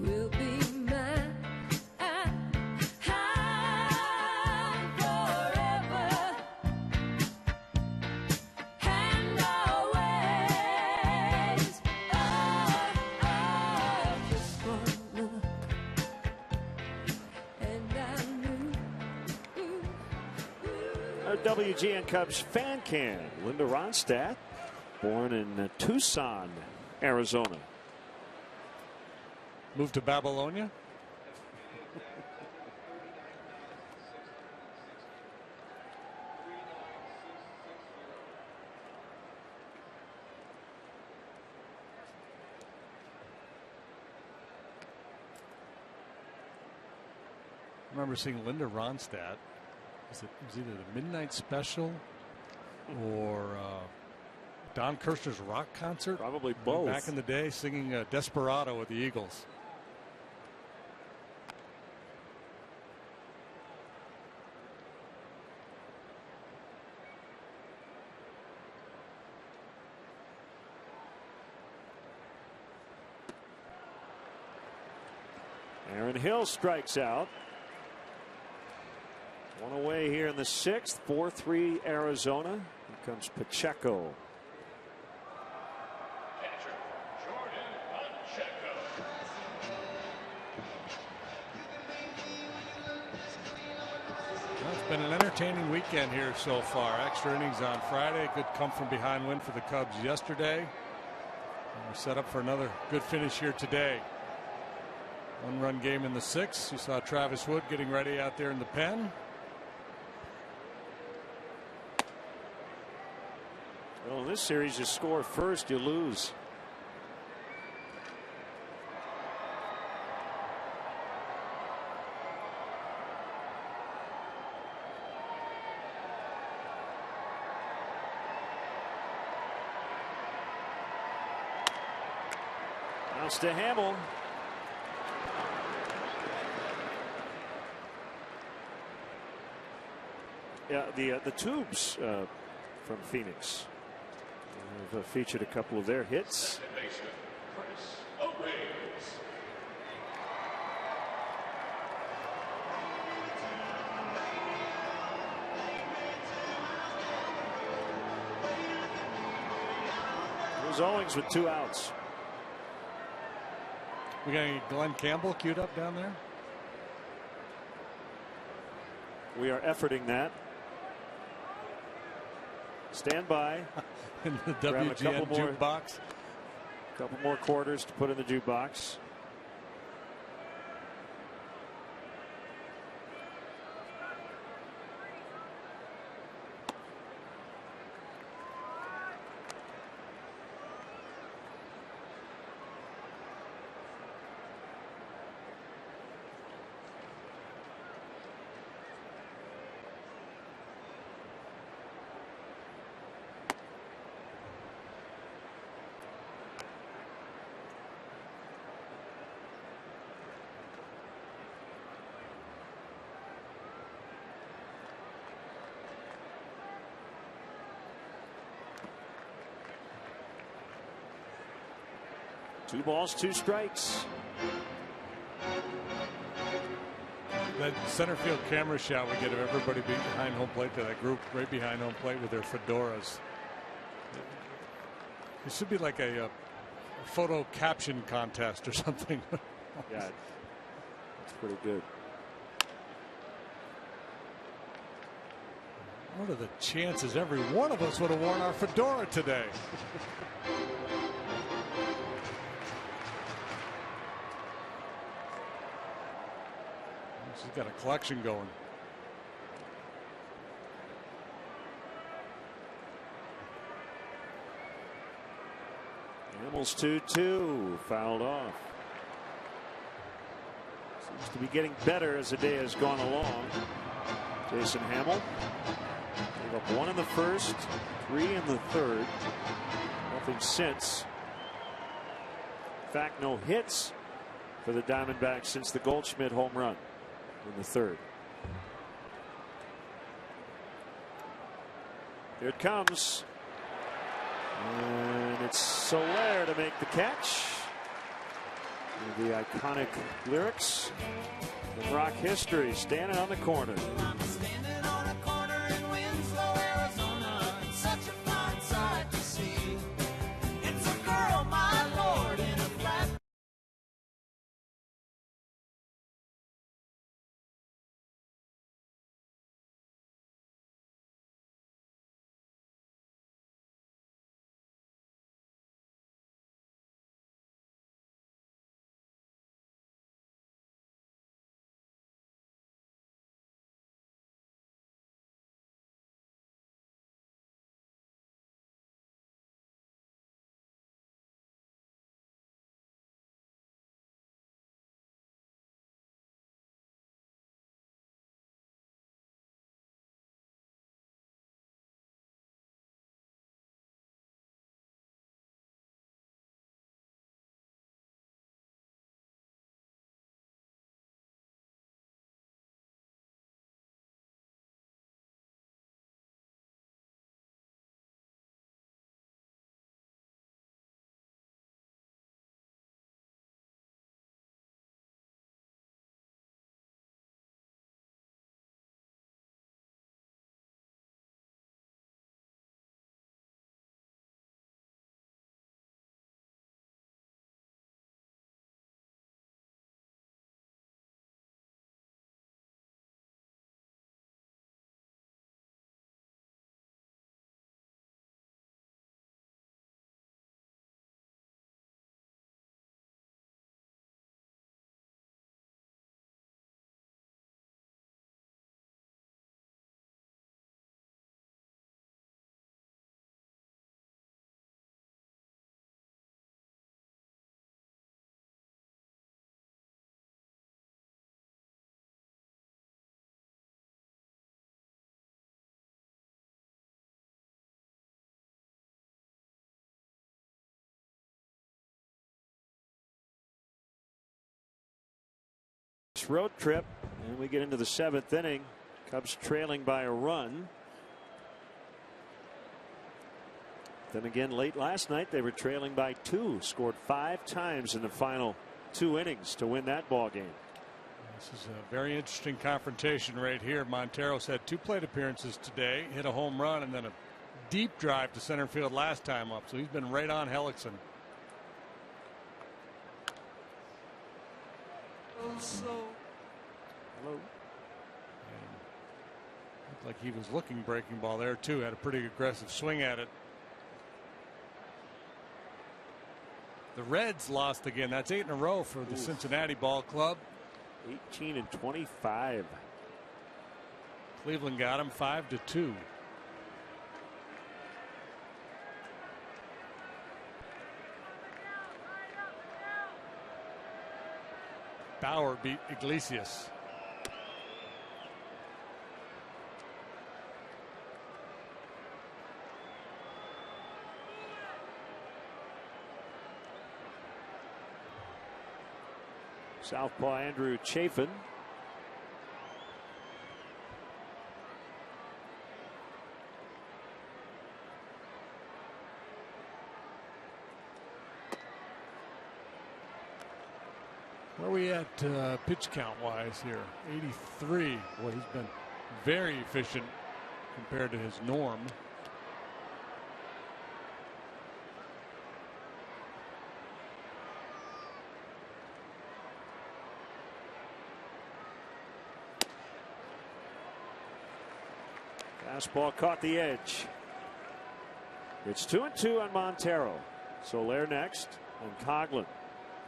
will be mine forever and always. Just one look and I knew. Our WGN Cubs fan cam. Linda Ronstadt, born in Tucson, Arizona. Moved to Babylonia. I remember seeing Linda Ronstadt. It was either the Midnight Special or Don Kirshner's rock concert. Probably both. Back in the day, singing Desperado with the Eagles. Aaron Hill strikes out. One away here in the sixth. 4-3 Arizona. Here comes Pacheco. Well, it's been an entertaining weekend here so far. Extra innings on Friday. Good come from behind win for the Cubs yesterday. And we're set up for another good finish here today. One-run game in the sixth. You saw Travis Wood getting ready out there in the pen. Well, in this series, you score first, you lose. Bounce to Hamill. Yeah, the Tubes from Phoenix. We've featured a couple of their hits. Here's Owings with 2 outs. We got any Glenn Campbell queued up down there? We are efforting that. Stand by. In the Grab a WGN couple more, jukebox. couple more quarters to put in the jukebox. Two balls, 2 strikes. That center field camera shot we get of everybody behind home plate, to that group right behind home plate with their fedoras. It should be like a photo caption contest or something. Yeah, that's pretty good. What are the chances every one of us would have worn our fedora today? She's got a collection going. Hamill's 2-2, fouled off. Seems to be getting better as the day has gone along. Jason Hamill gave up 1 in the first, 3 in the third. Nothing since. In fact, no hits for the Diamondbacks since the Goldschmidt home run in the third. Here it comes. And it's Soler to make the catch. The iconic lyrics of rock history, standing on the corner. Standing on a corner in Winslow, Arizona. It's such a fine sight to see. It's a girl, my lord, in a flat. Road trip, and we get into the 7th inning. Cubs trailing by a run. Then again, late last night, they were trailing by 2. Scored 5 times in the final 2 innings to win that ball game. This is a very interesting confrontation right here. Montero's had 2 plate appearances today, hit a home run, and then a deep drive to center field last time up. So he's been right on Hellickson. Hello. Looked like he was looking breaking ball there too. Had a pretty aggressive swing at it. The Reds lost again. That's 8 in a row for the Cincinnati ball club. 18 and 25. Cleveland got him 5-2. Bauer beat Iglesias. Southpaw Andrew Chafin. Where are we at pitch count wise here? 83. Boy, he's been very efficient compared to his norm. Fastball caught the edge. It's 2-2 on Montero. Soler next, and Coghlan.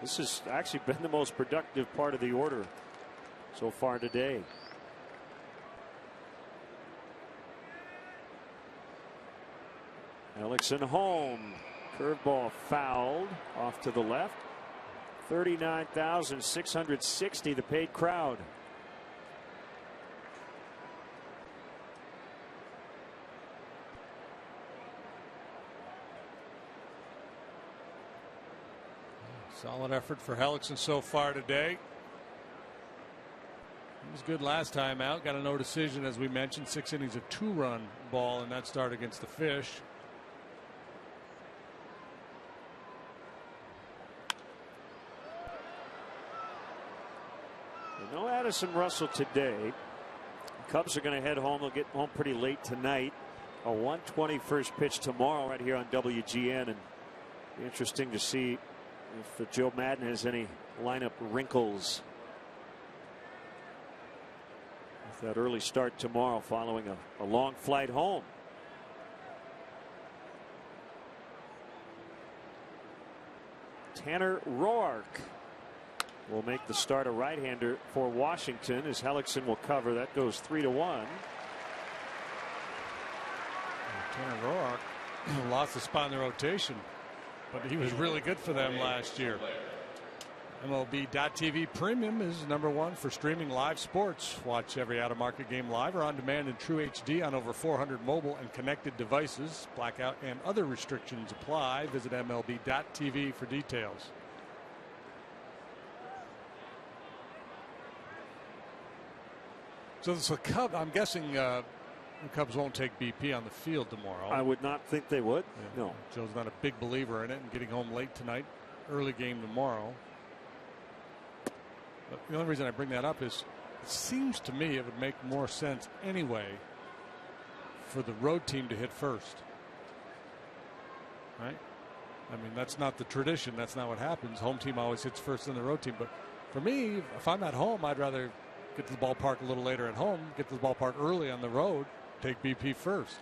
This has actually been the most productive part of the order so far today. Hellickson home. Curveball fouled off to the left. 39,660, the paid crowd. Solid effort for Hellickson so far today. He was good last time out. Got a no decision, as we mentioned. 6 innings of 2-run ball in that start against the Fish. No Addison Russell today. Cubs are going to head home. They'll get home pretty late tonight. A 1:20 pitch tomorrow right here on WGN, and interesting to see if Joe Madden has any lineup wrinkles with that early start tomorrow following a long flight home. Tanner Roark will make the start, a right-hander for Washington, as Hellickson will cover. That goes 3-1. Tanner Roark lost a spot in the rotation, but he was really good for them last year. MLB.TV Premium is #1 for streaming live sports. Watch every out-of-market game live or on demand in true HD on over 400 mobile and connected devices. Blackout and other restrictions apply. Visit MLB.TV for details. So this is a Cub. I'm guessing the Cubs won't take BP on the field tomorrow. I would not think they would. Yeah. No. Joe's not a big believer in it and getting home late tonight. Early game tomorrow. But the only reason I bring that up is it seems to me it would make more sense anyway for the road team to hit first. Right? I mean, that's not the tradition. That's not what happens. Home team always hits first than the road team. But for me, if I'm at home, I'd rather get to the ballpark a little later at home, get to the ballpark early on the road, take BP first.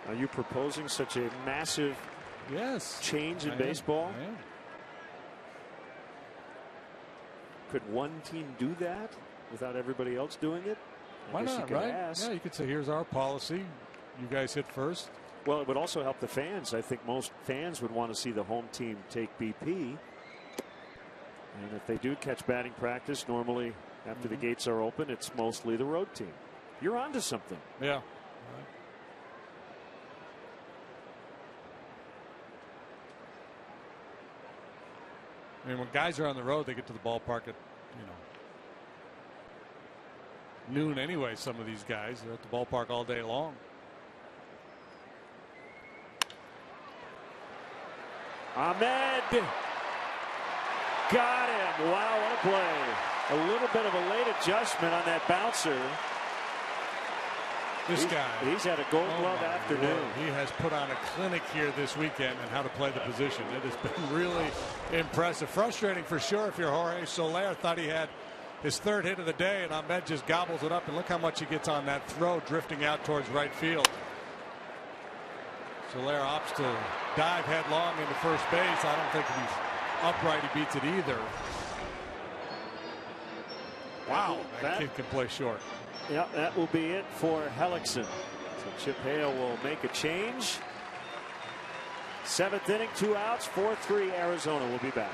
Are you proposing such a massive change in baseball? I am. Could one team do that without everybody else doing it? Why not, right? Yeah, you could say, here's our policy. You guys hit first. Well, it would also help the fans. I think most fans would want to see the home team take BP. And if they do catch batting practice, normally after the gates are open, it's mostly the road team. You're onto something. Yeah. I mean, when guys are on the road, they get to the ballpark at, noon anyway. Some of these guys are at the ballpark all day long. Ahmed got him. Wow, what a play. A little bit of a late adjustment on that bouncer. This guy. He's had a gold glove afternoon. Lord. He has put on a clinic here this weekend on how to play the position. It has been really impressive. Frustrating for sure if you're Jorge Soler. Thought he had his third hit of the day, and Ahmed just gobbles it up. And look how much he gets on that throw, drifting out towards right field. Soler opts to dive headlong into first base. I don't think he's upright. He beats it either. Wow, that kid can play short. Yeah, that will be it for Hellickson. So Chip Hale will make a change. 7th inning, 2 outs, 4-3 Arizona. Will be back.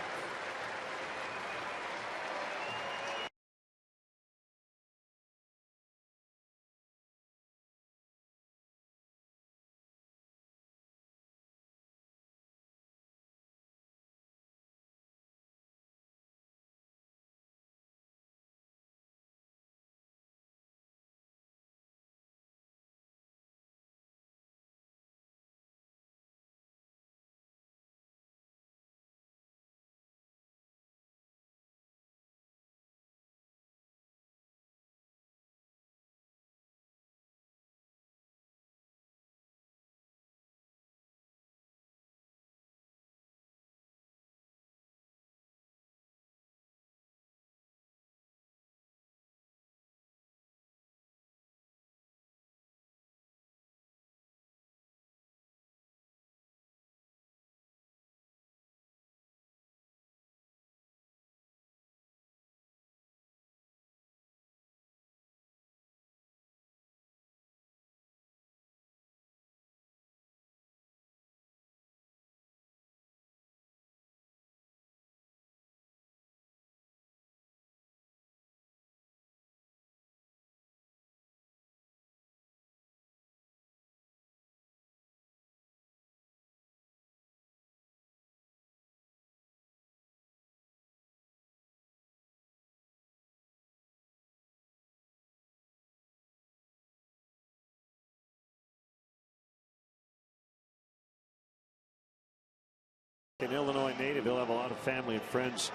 An Illinois native, he'll have a lot of family and friends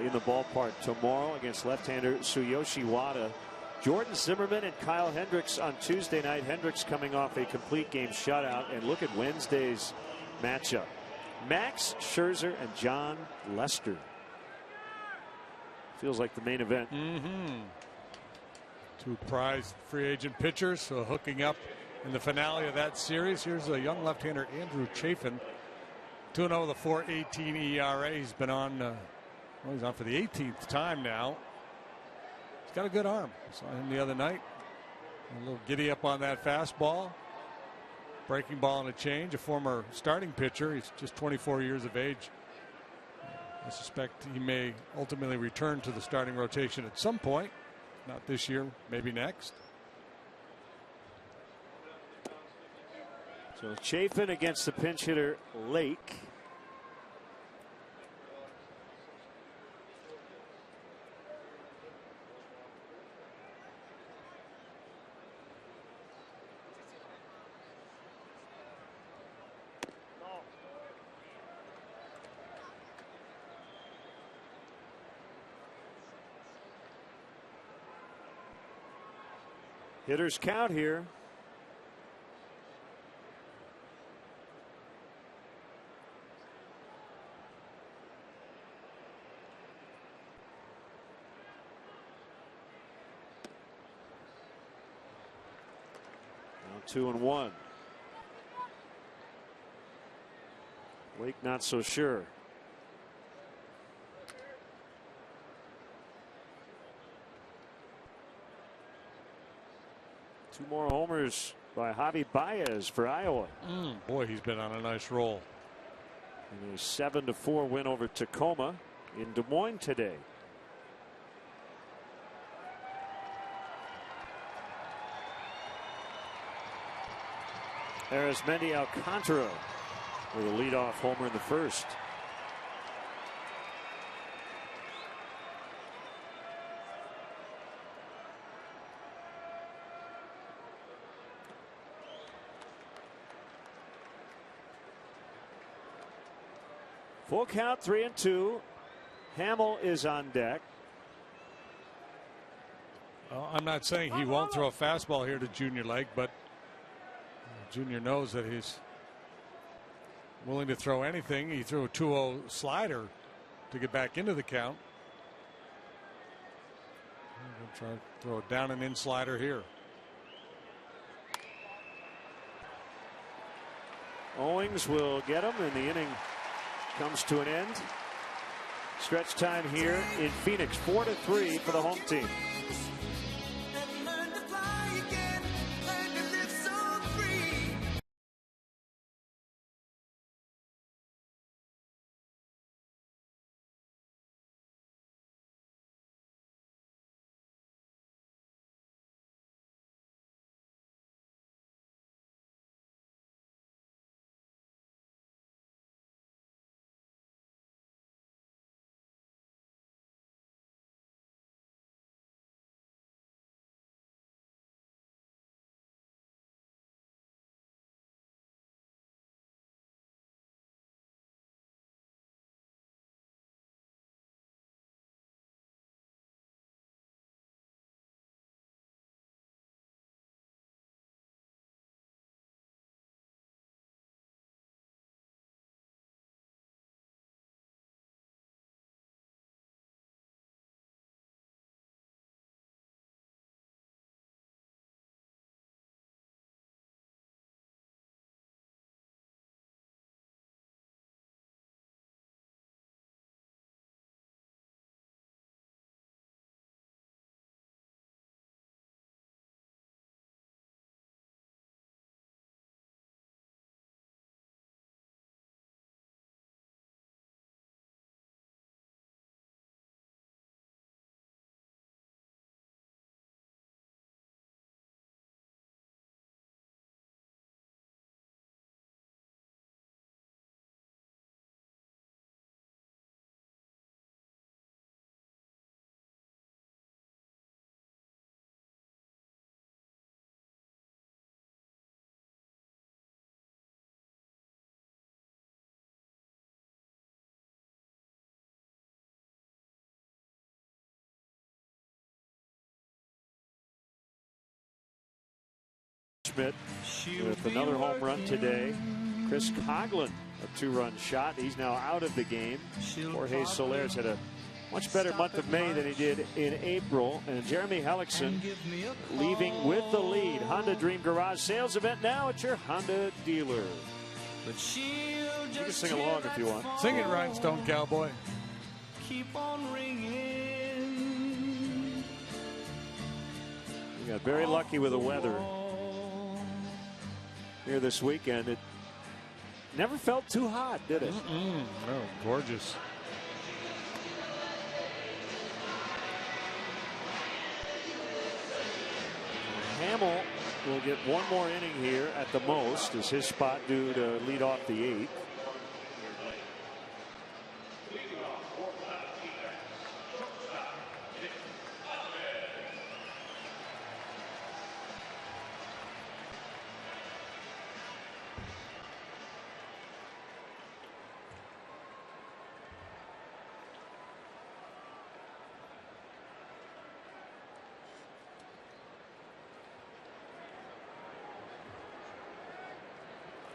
in the ballpark tomorrow against left-hander Tsuyoshi Wada. Jordan Zimmerman and Kyle Hendricks on Tuesday night. Hendricks coming off a complete game shutout. And look at Wednesday's matchup. Max Scherzer and John Lester. Feels like the main event. Two prized free agent pitchers hooking up in the finale of that series. Here's a young left-hander, Andrew Chafin. 2-0 with a 4.18 ERA. He's been on, he's on for the 18th time now. He's got a good arm. Saw him the other night. A little giddy up on that fastball. Breaking ball and a change. A former starting pitcher. He's just 24 years of age. I suspect he may ultimately return to the starting rotation at some point. Not this year, maybe next. So Chafin against the pinch hitter Lake. Hitters count here. Now 2-1. Lake not so sure. Two more homers by Javi Baez for Iowa. Boy, he's been on a nice roll. In a 7-4 win over Tacoma in Des Moines today. Arismendi Alcantara with a leadoff homer in the first. Full count, 3-2. Hamill is on deck. Well, I'm not saying he won't throw a fastball here to Junior Lake, but Junior knows that he's willing to throw anything. He threw a 2-0 slider to get back into the count. I'm going to try to throw a down and in slider here. Owings will get him, and the inning comes to an end. Stretch time here in Phoenix, 4-3 for the home team. Goldschmidt with another home run today. Chris Coughlin, a 2-run shot. He's now out of the game. Jorge Soler's had a much better month of May than he did in April. And Jeremy Hellickson leaving with the lead. Honda Dream Garage sales event now at your Honda dealer. You can sing along if you want. Sing it, Rhinestone Cowboy. Keep on ringing. We got very lucky with the weather here this weekend. It never felt too hot, did it? No, gorgeous. Hamill will get one more inning here at the most, as his spot due to lead off the 8th.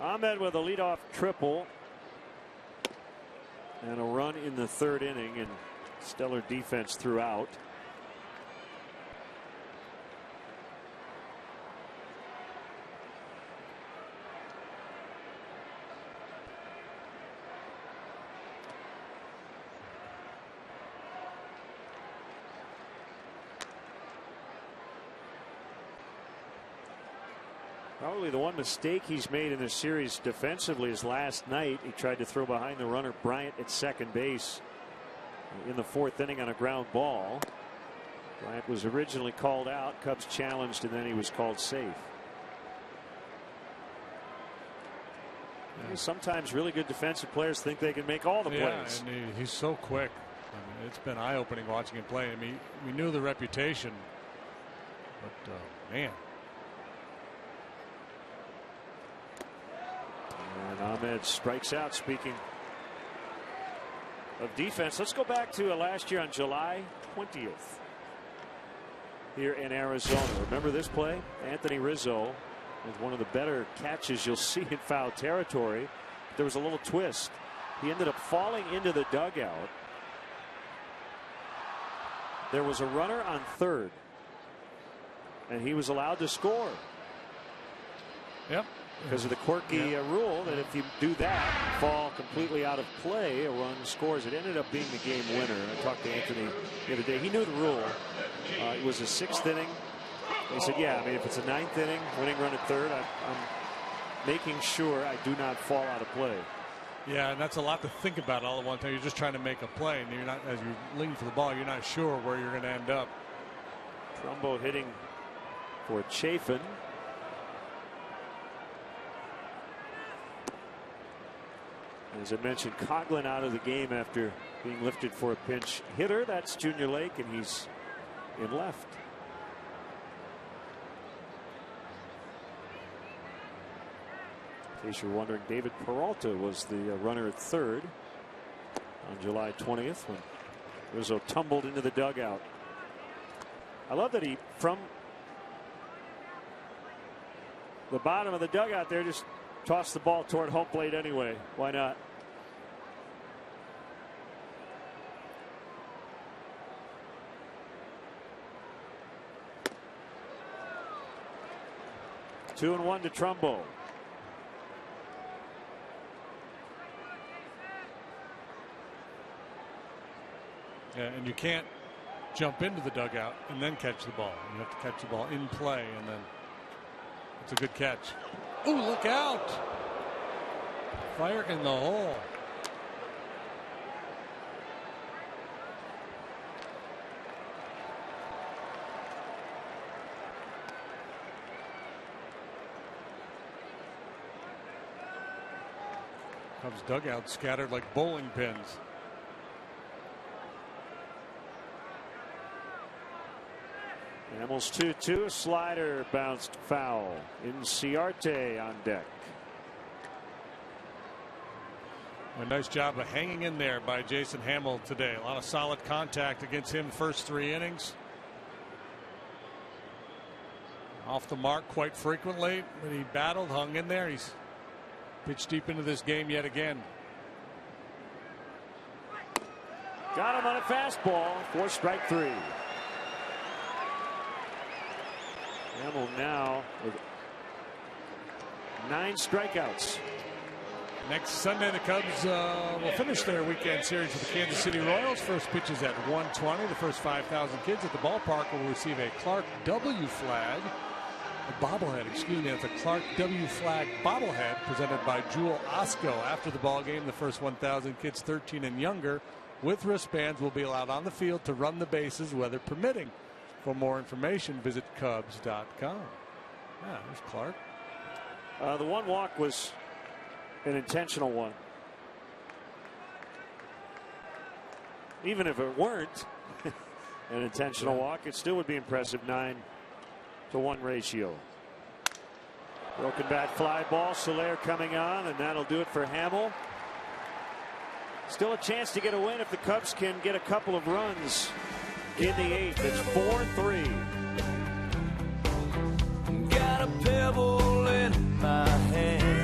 Ahmed with a leadoff triple and a run in the 3rd inning, and stellar defense throughout. Probably the one mistake he's made in this series defensively is last night. He tried to throw behind the runner Bryant at second base in the 4th inning on a ground ball. Bryant was originally called out. Cubs challenged, and then he was called safe. Sometimes really good defensive players think they can make all the plays. And he's so quick. I mean, it's been eye-opening watching him play. I mean, we knew the reputation, but man. And Ahmed strikes out. Speaking of defense, let's go back to last year on July 20th here in Arizona. Remember this play? Anthony Rizzo with one of the better catches you'll see in foul territory. There was a little twist. He ended up falling into the dugout. There was a runner on 3rd, and he was allowed to score. Yep. Because of the quirky rule that if you do that, fall completely out of play, a run scores. It ended up being the game winner. I talked to Anthony the other day. He knew the rule. It was a 6th inning. He said, yeah, I mean, if it's a 9th inning, winning run at 3rd, I'm making sure I do not fall out of play. Yeah, and that's a lot to think about all at one time. You're just trying to make a play, and you're not, as you're leaning for the ball, you're not sure where you're going to end up. Trumbo hitting for Chafin. As I mentioned, Coughlin out of the game after being lifted for a pinch hitter. That's Junior Lake, and he's in left. In case you're wondering, David Peralta was the runner at 3rd on July 20th when Rizzo tumbled into the dugout. I love that he, from the bottom of the dugout there, just tossed the ball toward home plate anyway. Why not? Two and one to Trumbo. Yeah, and you can't jump into the dugout and then catch the ball. You have to catch the ball in play, and then it's a good catch. Oh, look out! Fire in the hole. Cubs dugout scattered like bowling pins. Hamels 2-2. A slider bounced foul. Inciarte on deck. A nice job of hanging in there by Jason Hamill today. A lot of solid contact against him first 3 innings. Off the mark quite frequently, but he battled, hung in there. He's pitched deep into this game yet again. Got him on a fastball for strike 3. Hamill now with 9 strikeouts. Next Sunday, the Cubs will finish their weekend series with the Kansas City Royals. First pitch is at 1:20. The first 5,000 kids at the ballpark will receive a Clark W. flag. A bobblehead, excuse me. It's a Clark W. flag bobblehead presented by Jewel Osco. After the ball game, the first 1,000 kids 13 and younger with wristbands will be allowed on the field to run the bases, weather permitting. For more information, visit Cubs.com. There's Clark. The one walk was an intentional one. Even if it weren't an intentional walk, it still would be impressive. 9-to-1 ratio. Broken bat fly ball. Soler coming on, and that'll do it for Hamill. Still a chance to get a win if the Cubs can get a couple of runs in the 8th. It's 4-3. Got a pebble in my hand.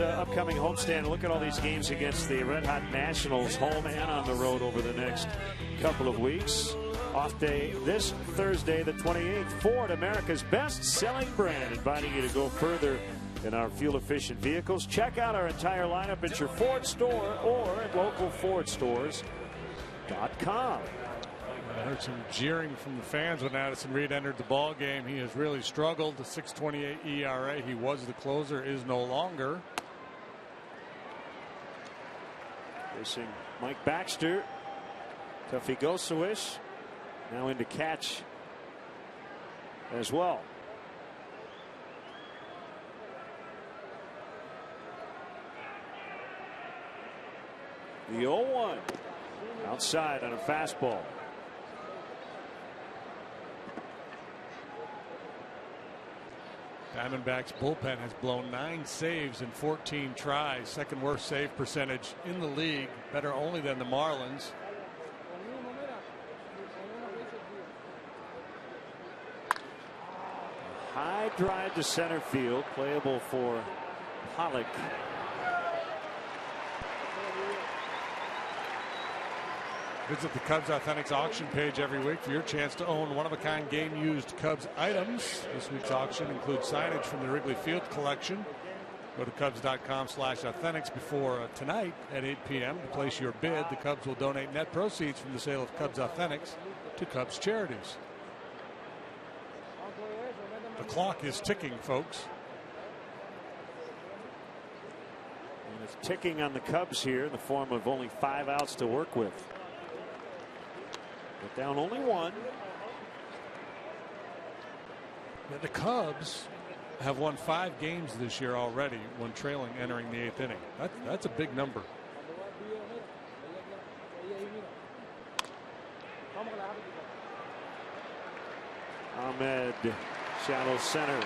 Upcoming homestand. Look at all these games against the Red Hot Nationals, home and on the road over the next couple of weeks. Off day this Thursday, the 28th. Ford, America's best-selling brand, inviting you to go further in our fuel-efficient vehicles. Check out our entire lineup at your Ford store or at local FordStores.com. I heard some jeering from the fans when Addison Reed entered the ball game. He has really struggled. The 6.28 ERA. He was the closer, is no longer. Facing Mike Baxter. Tuffy Gosewich now into catch as well. The 0-1 outside on a fastball. Diamondbacks bullpen has blown 9 saves in 14 tries. Second worst save percentage in the league. Better only than the Marlins. High drive to center field, playable for Pollock. Visit the Cubs Authentics auction page every week for your chance to own one-of-a-kind game-used Cubs items. This week's auction includes signage from the Wrigley Field collection. Go to Cubs.com/authentics before tonight at 8 p.m. to place your bid. The Cubs will donate net proceeds from the sale of Cubs Authentics to Cubs charities. The clock is ticking, folks. It's ticking on the Cubs here in the form of only 5 outs to work with. But down only 1. The Cubs have won 5 games this year already when trailing entering the 8th inning. That's a big number. Ahmed, shallow center,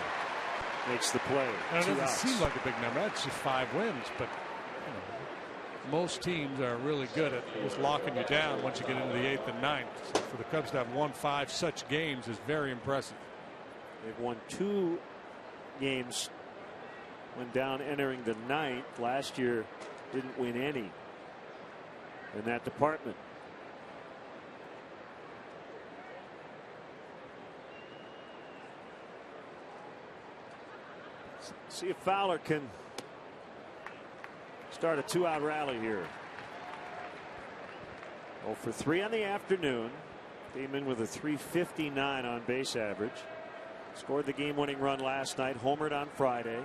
makes the play. Now, it 2 doesn't outs. seem like a big number. That's just 5 wins, but you know, most teams are really good at just locking you down once you get into the 8th and 9th. So for the Cubs to have won 5 such games is very impressive. They've won 2 games when down entering the 9th. Last year didn't win any in that department. See if Fowler can start a 2-out rally here. 0 for 3 on the afternoon. Came in with a .359 on base average. Scored the game-winning run last night. Homered on Friday.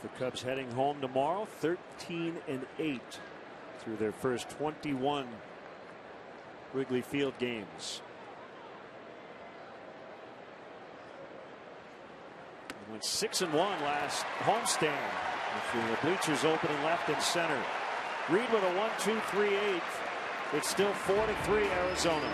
The Cubs heading home tomorrow, 13-8 through their first 21 Wrigley Field games. They went 6-1 last homestand with the bleachers opening left and center. Reed with a 1-2-3-8. It's still 4-3 Arizona.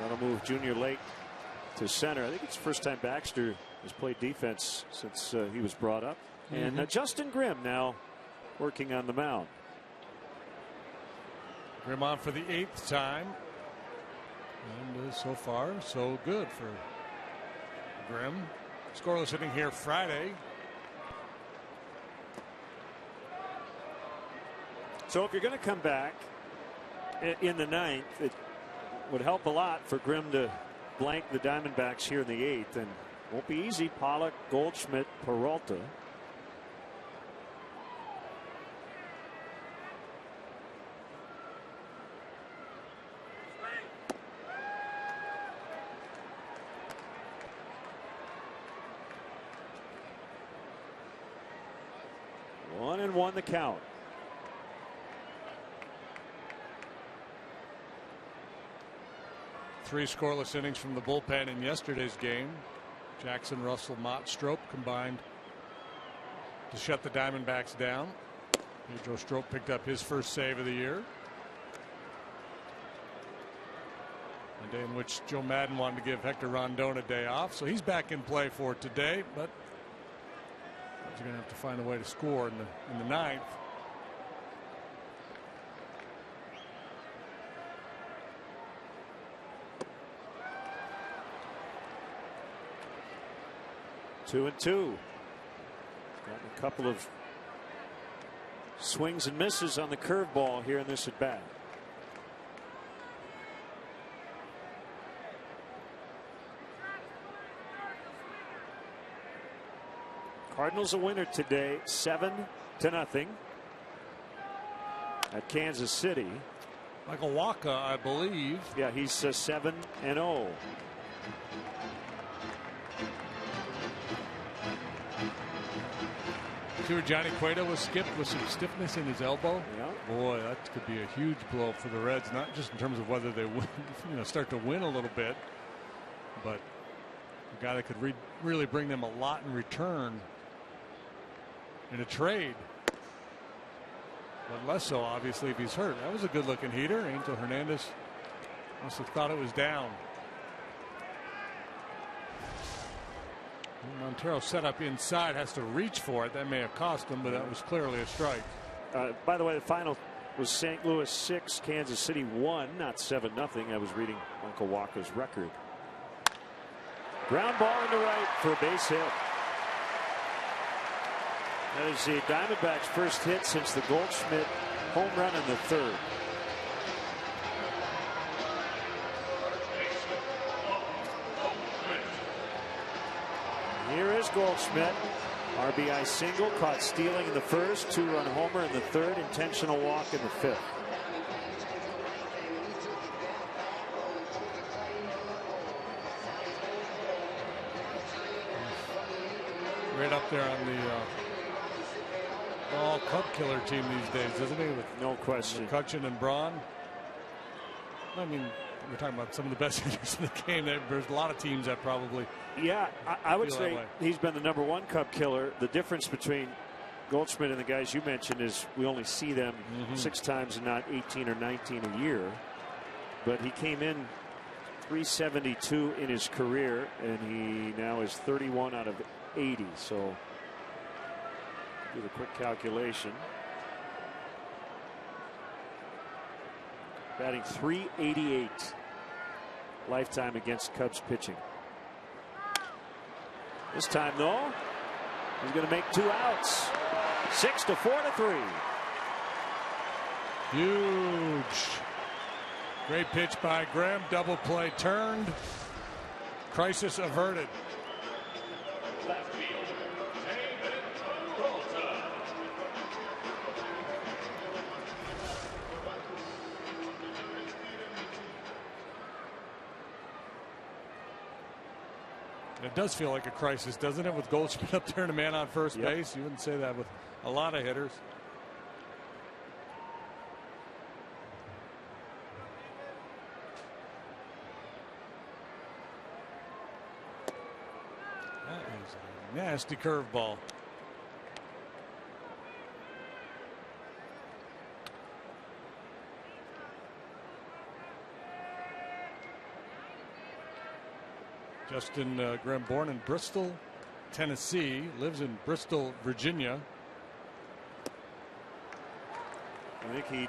That'll move Junior Lake to center. I think it's the first time Baxter has played defense since he was brought up. And Justin Grimm now working on the mound. Grimm on for the 8th time. And so far, so good for Grimm. Scoreless inning here Friday. So if you're going to come back in the 9th, it would help a lot for Grimm to blank the Diamondbacks here in the 8th, and won't be easy. Pollock, Goldschmidt, Peralta. 2-1 the count. Three scoreless innings from the bullpen in yesterday's game. Jackson, Russell, Mott, Strop combined to shut the Diamondbacks down. Pedro Strop picked up his first save of the year. A day in which Joe Madden wanted to give Hector Rondon a day off, so he's back in play for today, but he's going to have to find a way to score in the ninth. Two and two. Gotten a couple of swings and misses on the curveball here in this at bat. Cardinals a winner today, 7-0 at Kansas City. Michael Wacha, I believe. Yeah, he's 7-0. See where Johnny Cueto was skipped with some stiffness in his elbow. Yeah. Boy, that could be a huge blow for the Reds, not just in terms of whether they win, start to win a little bit, but a guy that could really bring them a lot in return in a trade. But less so, obviously, if he's hurt. That was a good looking heater. Angel Hernandez must have thought it was down. Montero set up inside, has to reach for it. That may have cost him, but that was clearly a strike. By the way, the final was St. Louis 6, Kansas City 1, not 7-0. I was reading Uncle Wacha's record. Ground ball into right for a base hit. That is the Diamondbacks' first hit since the Goldschmidt home run in the third. Here is Goldschmidt. RBI single, caught stealing in the first, 2-run homer in the third, intentional walk in the fifth. Right up there on the all Cub killer team these days, isn't he? With no question. McCutchen and Braun. I mean, we're talking about some of the best hitters in the game. There's a lot of teams that probably. Yeah, I would say he's been the #1 Cub killer. The difference between Goldschmidt and the guys you mentioned is we only see them 6 times and not 18 or 19 a year. But he came in 372 in his career, and he now is 31 out of 80. So do the quick calculation. Batting .388 lifetime against Cubs pitching. This time, though, he's going to make 2 outs. 6-4-3. Huge. Great pitch by Graham. Double play turned. Crisis averted. It does feel like a crisis, doesn't it, with Goldschmidt up there and a man on first base? You wouldn't say that with a lot of hitters. That is a nasty curveball. Justin Graham, born in Bristol, Tennessee, lives in Bristol, Virginia. I think he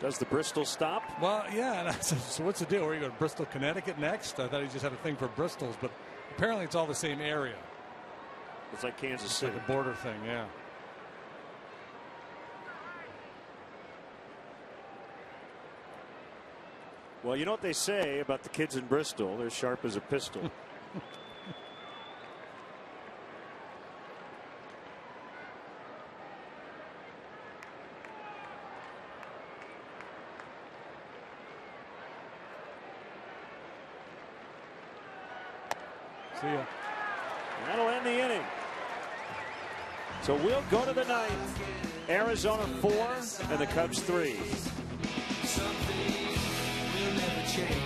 does the Bristol stop. Well, yeah. So what's the deal? Where you go to Bristol, Connecticut next? I thought he just had a thing for Bristols, but apparently it's all the same area. It's like Kansas City. Like a border thing, yeah. Well, you know what they say about the kids in Bristol? They're sharp as a pistol. See ya. That'll end the inning. So we'll go to the ninth. Arizona 4 and the Cubs 3. Something will never change.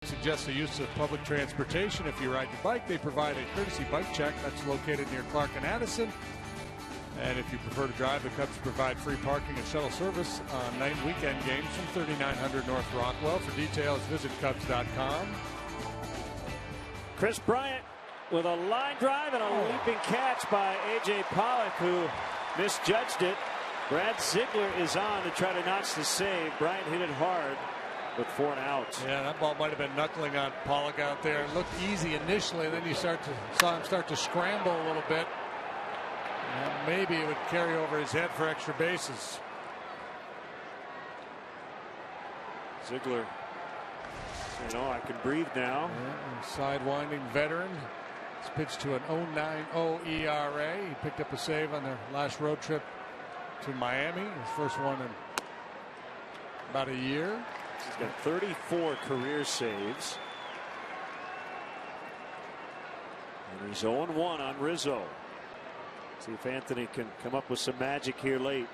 Suggests the use of public transportation. If you ride your bike, they provide a courtesy bike check that's located near Clark and Addison. And if you prefer to drive, the Cubs provide free parking and shuttle service on night and weekend games from 3900 North Rockwell. For details, visit Cubs.com. Chris Bryant with a line drive and a leaping catch by A.J. Pollock, who misjudged it. Brad Ziegler is on to try to notch the save. Bryant hit it hard with 4 out. Yeah, that ball might have been knuckling on Pollock out there. It looked easy initially, and then you saw him start to scramble a little bit. And maybe it would carry over his head for extra bases. Ziegler, I can breathe now. Yeah, sidewinding veteran. He's pitched to an 0.90 ERA. He picked up a save on their last road trip to Miami. His first one in about a year. He's got 34 career saves. And he's 0-1 on Rizzo. See if Anthony can come up with some magic here late.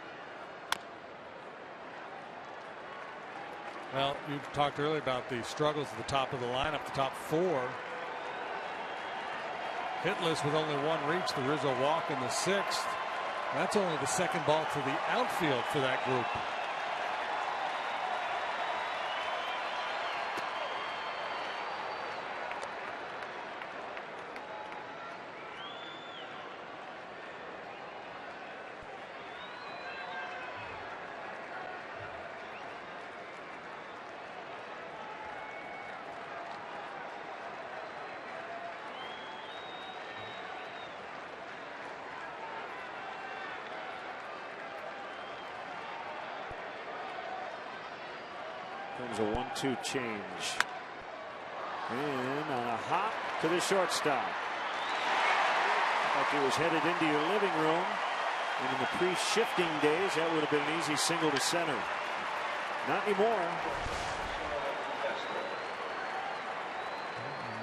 Well, you talked earlier about the struggles at the top of the lineup, the top 4. Hitless with only 1 reach, the Rizzo walk in the 6th. That's only the second ball to the outfield for that group. Comes a 1-2 change. And on a hop to the shortstop. Like he was headed into your living room. And in the pre-shifting days, that would have been an easy single to center. Not anymore.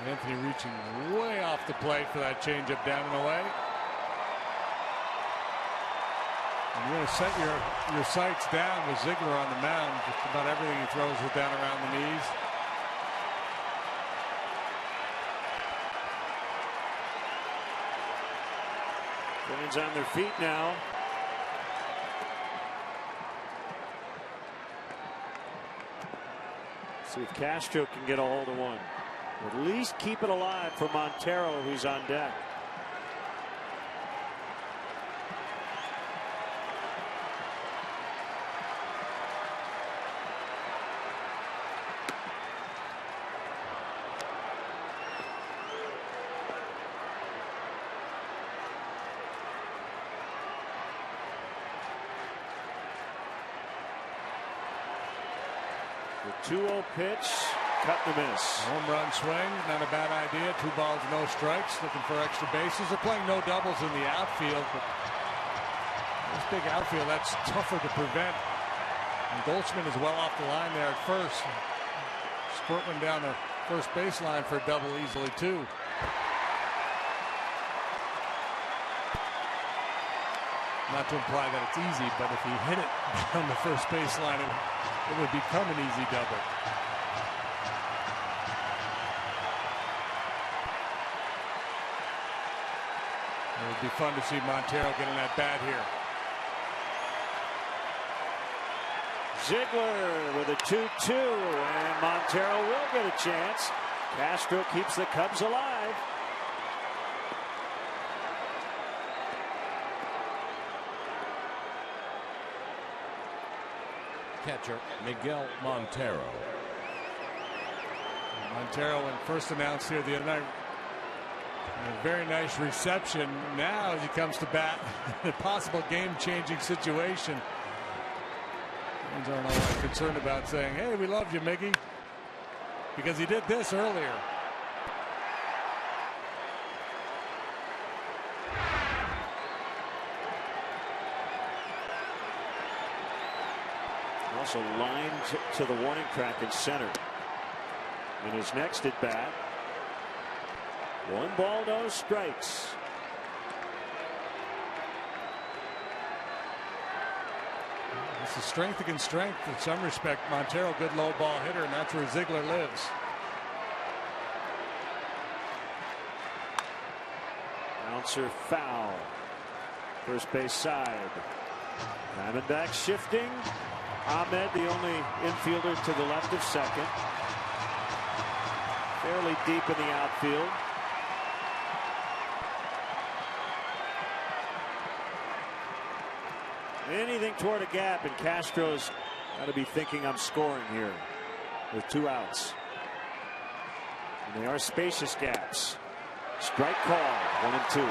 Anthony reaching way off the plate for that changeup down and away. And you want to set your sights down with Ziegler on the mound. Just about everything he throws is down around the knees. Fans on their feet now. See if Castro can get a hold of one. At least keep it alive for Montero, who's on deck. The 2-0 pitch, cut and miss. Home run swing, not a bad idea. 2 balls, no strikes, looking for extra bases. They're playing no doubles in the outfield, but this big outfield, that's tougher to prevent. And Goldschmidt is well off the line there at first. Squirt one down the first baseline for a double easily, too. Not to imply that it's easy, but if he hit it down the first baseline, it would become an easy double. It would be fun to see Montero getting that bat here. Ziegler with a 2-2, and Montero will get a chance. Castro keeps the Cubs alive. Catcher Miguel Montero. Montero, when first announced here the other night, a very nice reception. Now as he comes to bat, a possible game-changing situation. Fans aren't all that concerned about saying, hey, we love you, Miggy, because he did this earlier. Also lined to the warning track in center. In his next at bat, 1 ball, no strikes. This is strength against strength in some respect. Montero, good low ball hitter, and that's where Ziegler lives. Bouncer foul. First base side. Diamondbacks shifting. Ahmed, the only infielder to the left of second. Fairly deep in the outfield. Anything toward a gap, and Castro's got to be thinking I'm scoring here with 2 outs. And they are spacious gaps. Strike call, 1-2.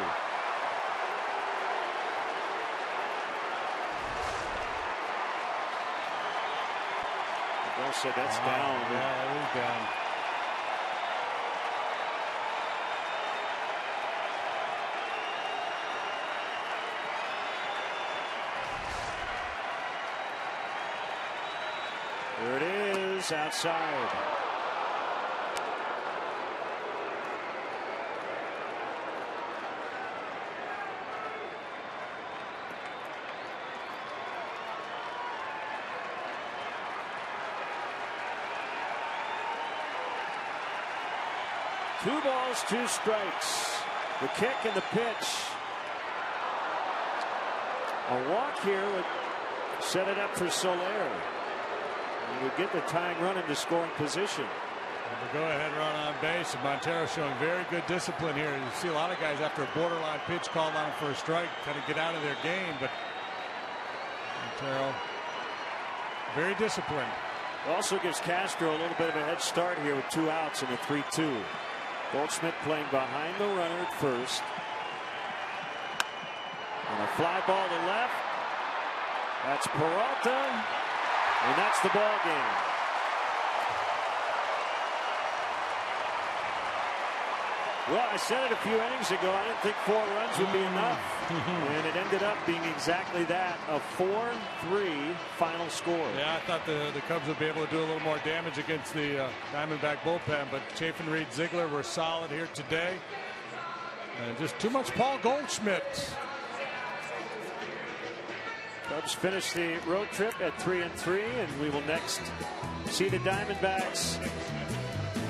Well said, that's down. Yeah, it is down. There it is, outside. Two balls, 2 strikes. The kick and the pitch. A walk here would set it up for Soler. He would get the tying run into scoring position. And the go-ahead run on base, and Montero showing very good discipline here. You see a lot of guys after a borderline pitch called on for a strike kind of get out of their game, but Montero very disciplined. Also gives Castro a little bit of a head start here with 2 outs in a 3-2. Goldschmidt playing behind the runner at first. And a fly ball to left. That's Peralta. And that's the ball game. Well, I said it a few innings ago. I didn't think 4 runs would be enough. And it ended up being exactly that, a 4-3 final score. Yeah, I thought the Cubs would be able to do a little more damage against the Diamondback bullpen, but Chafin, Reed, Ziegler were solid here today. And just too much Paul Goldschmidt. Cubs finish the road trip at 3-3, and we will next see the Diamondbacks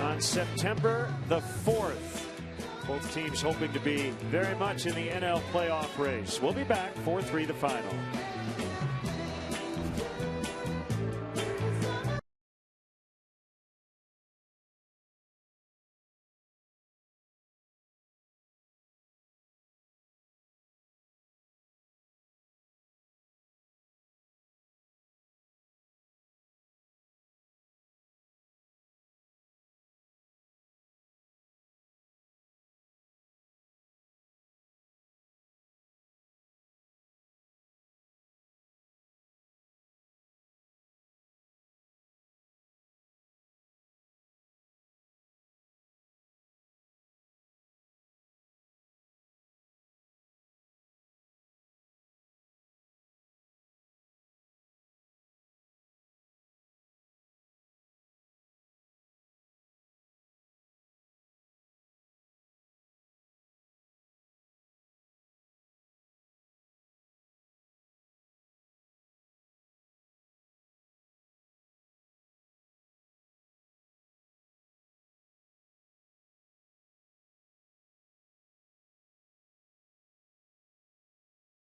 on September the 4th. Both teams hoping to be very much in the NL playoff race. We'll be back 4-3 the final.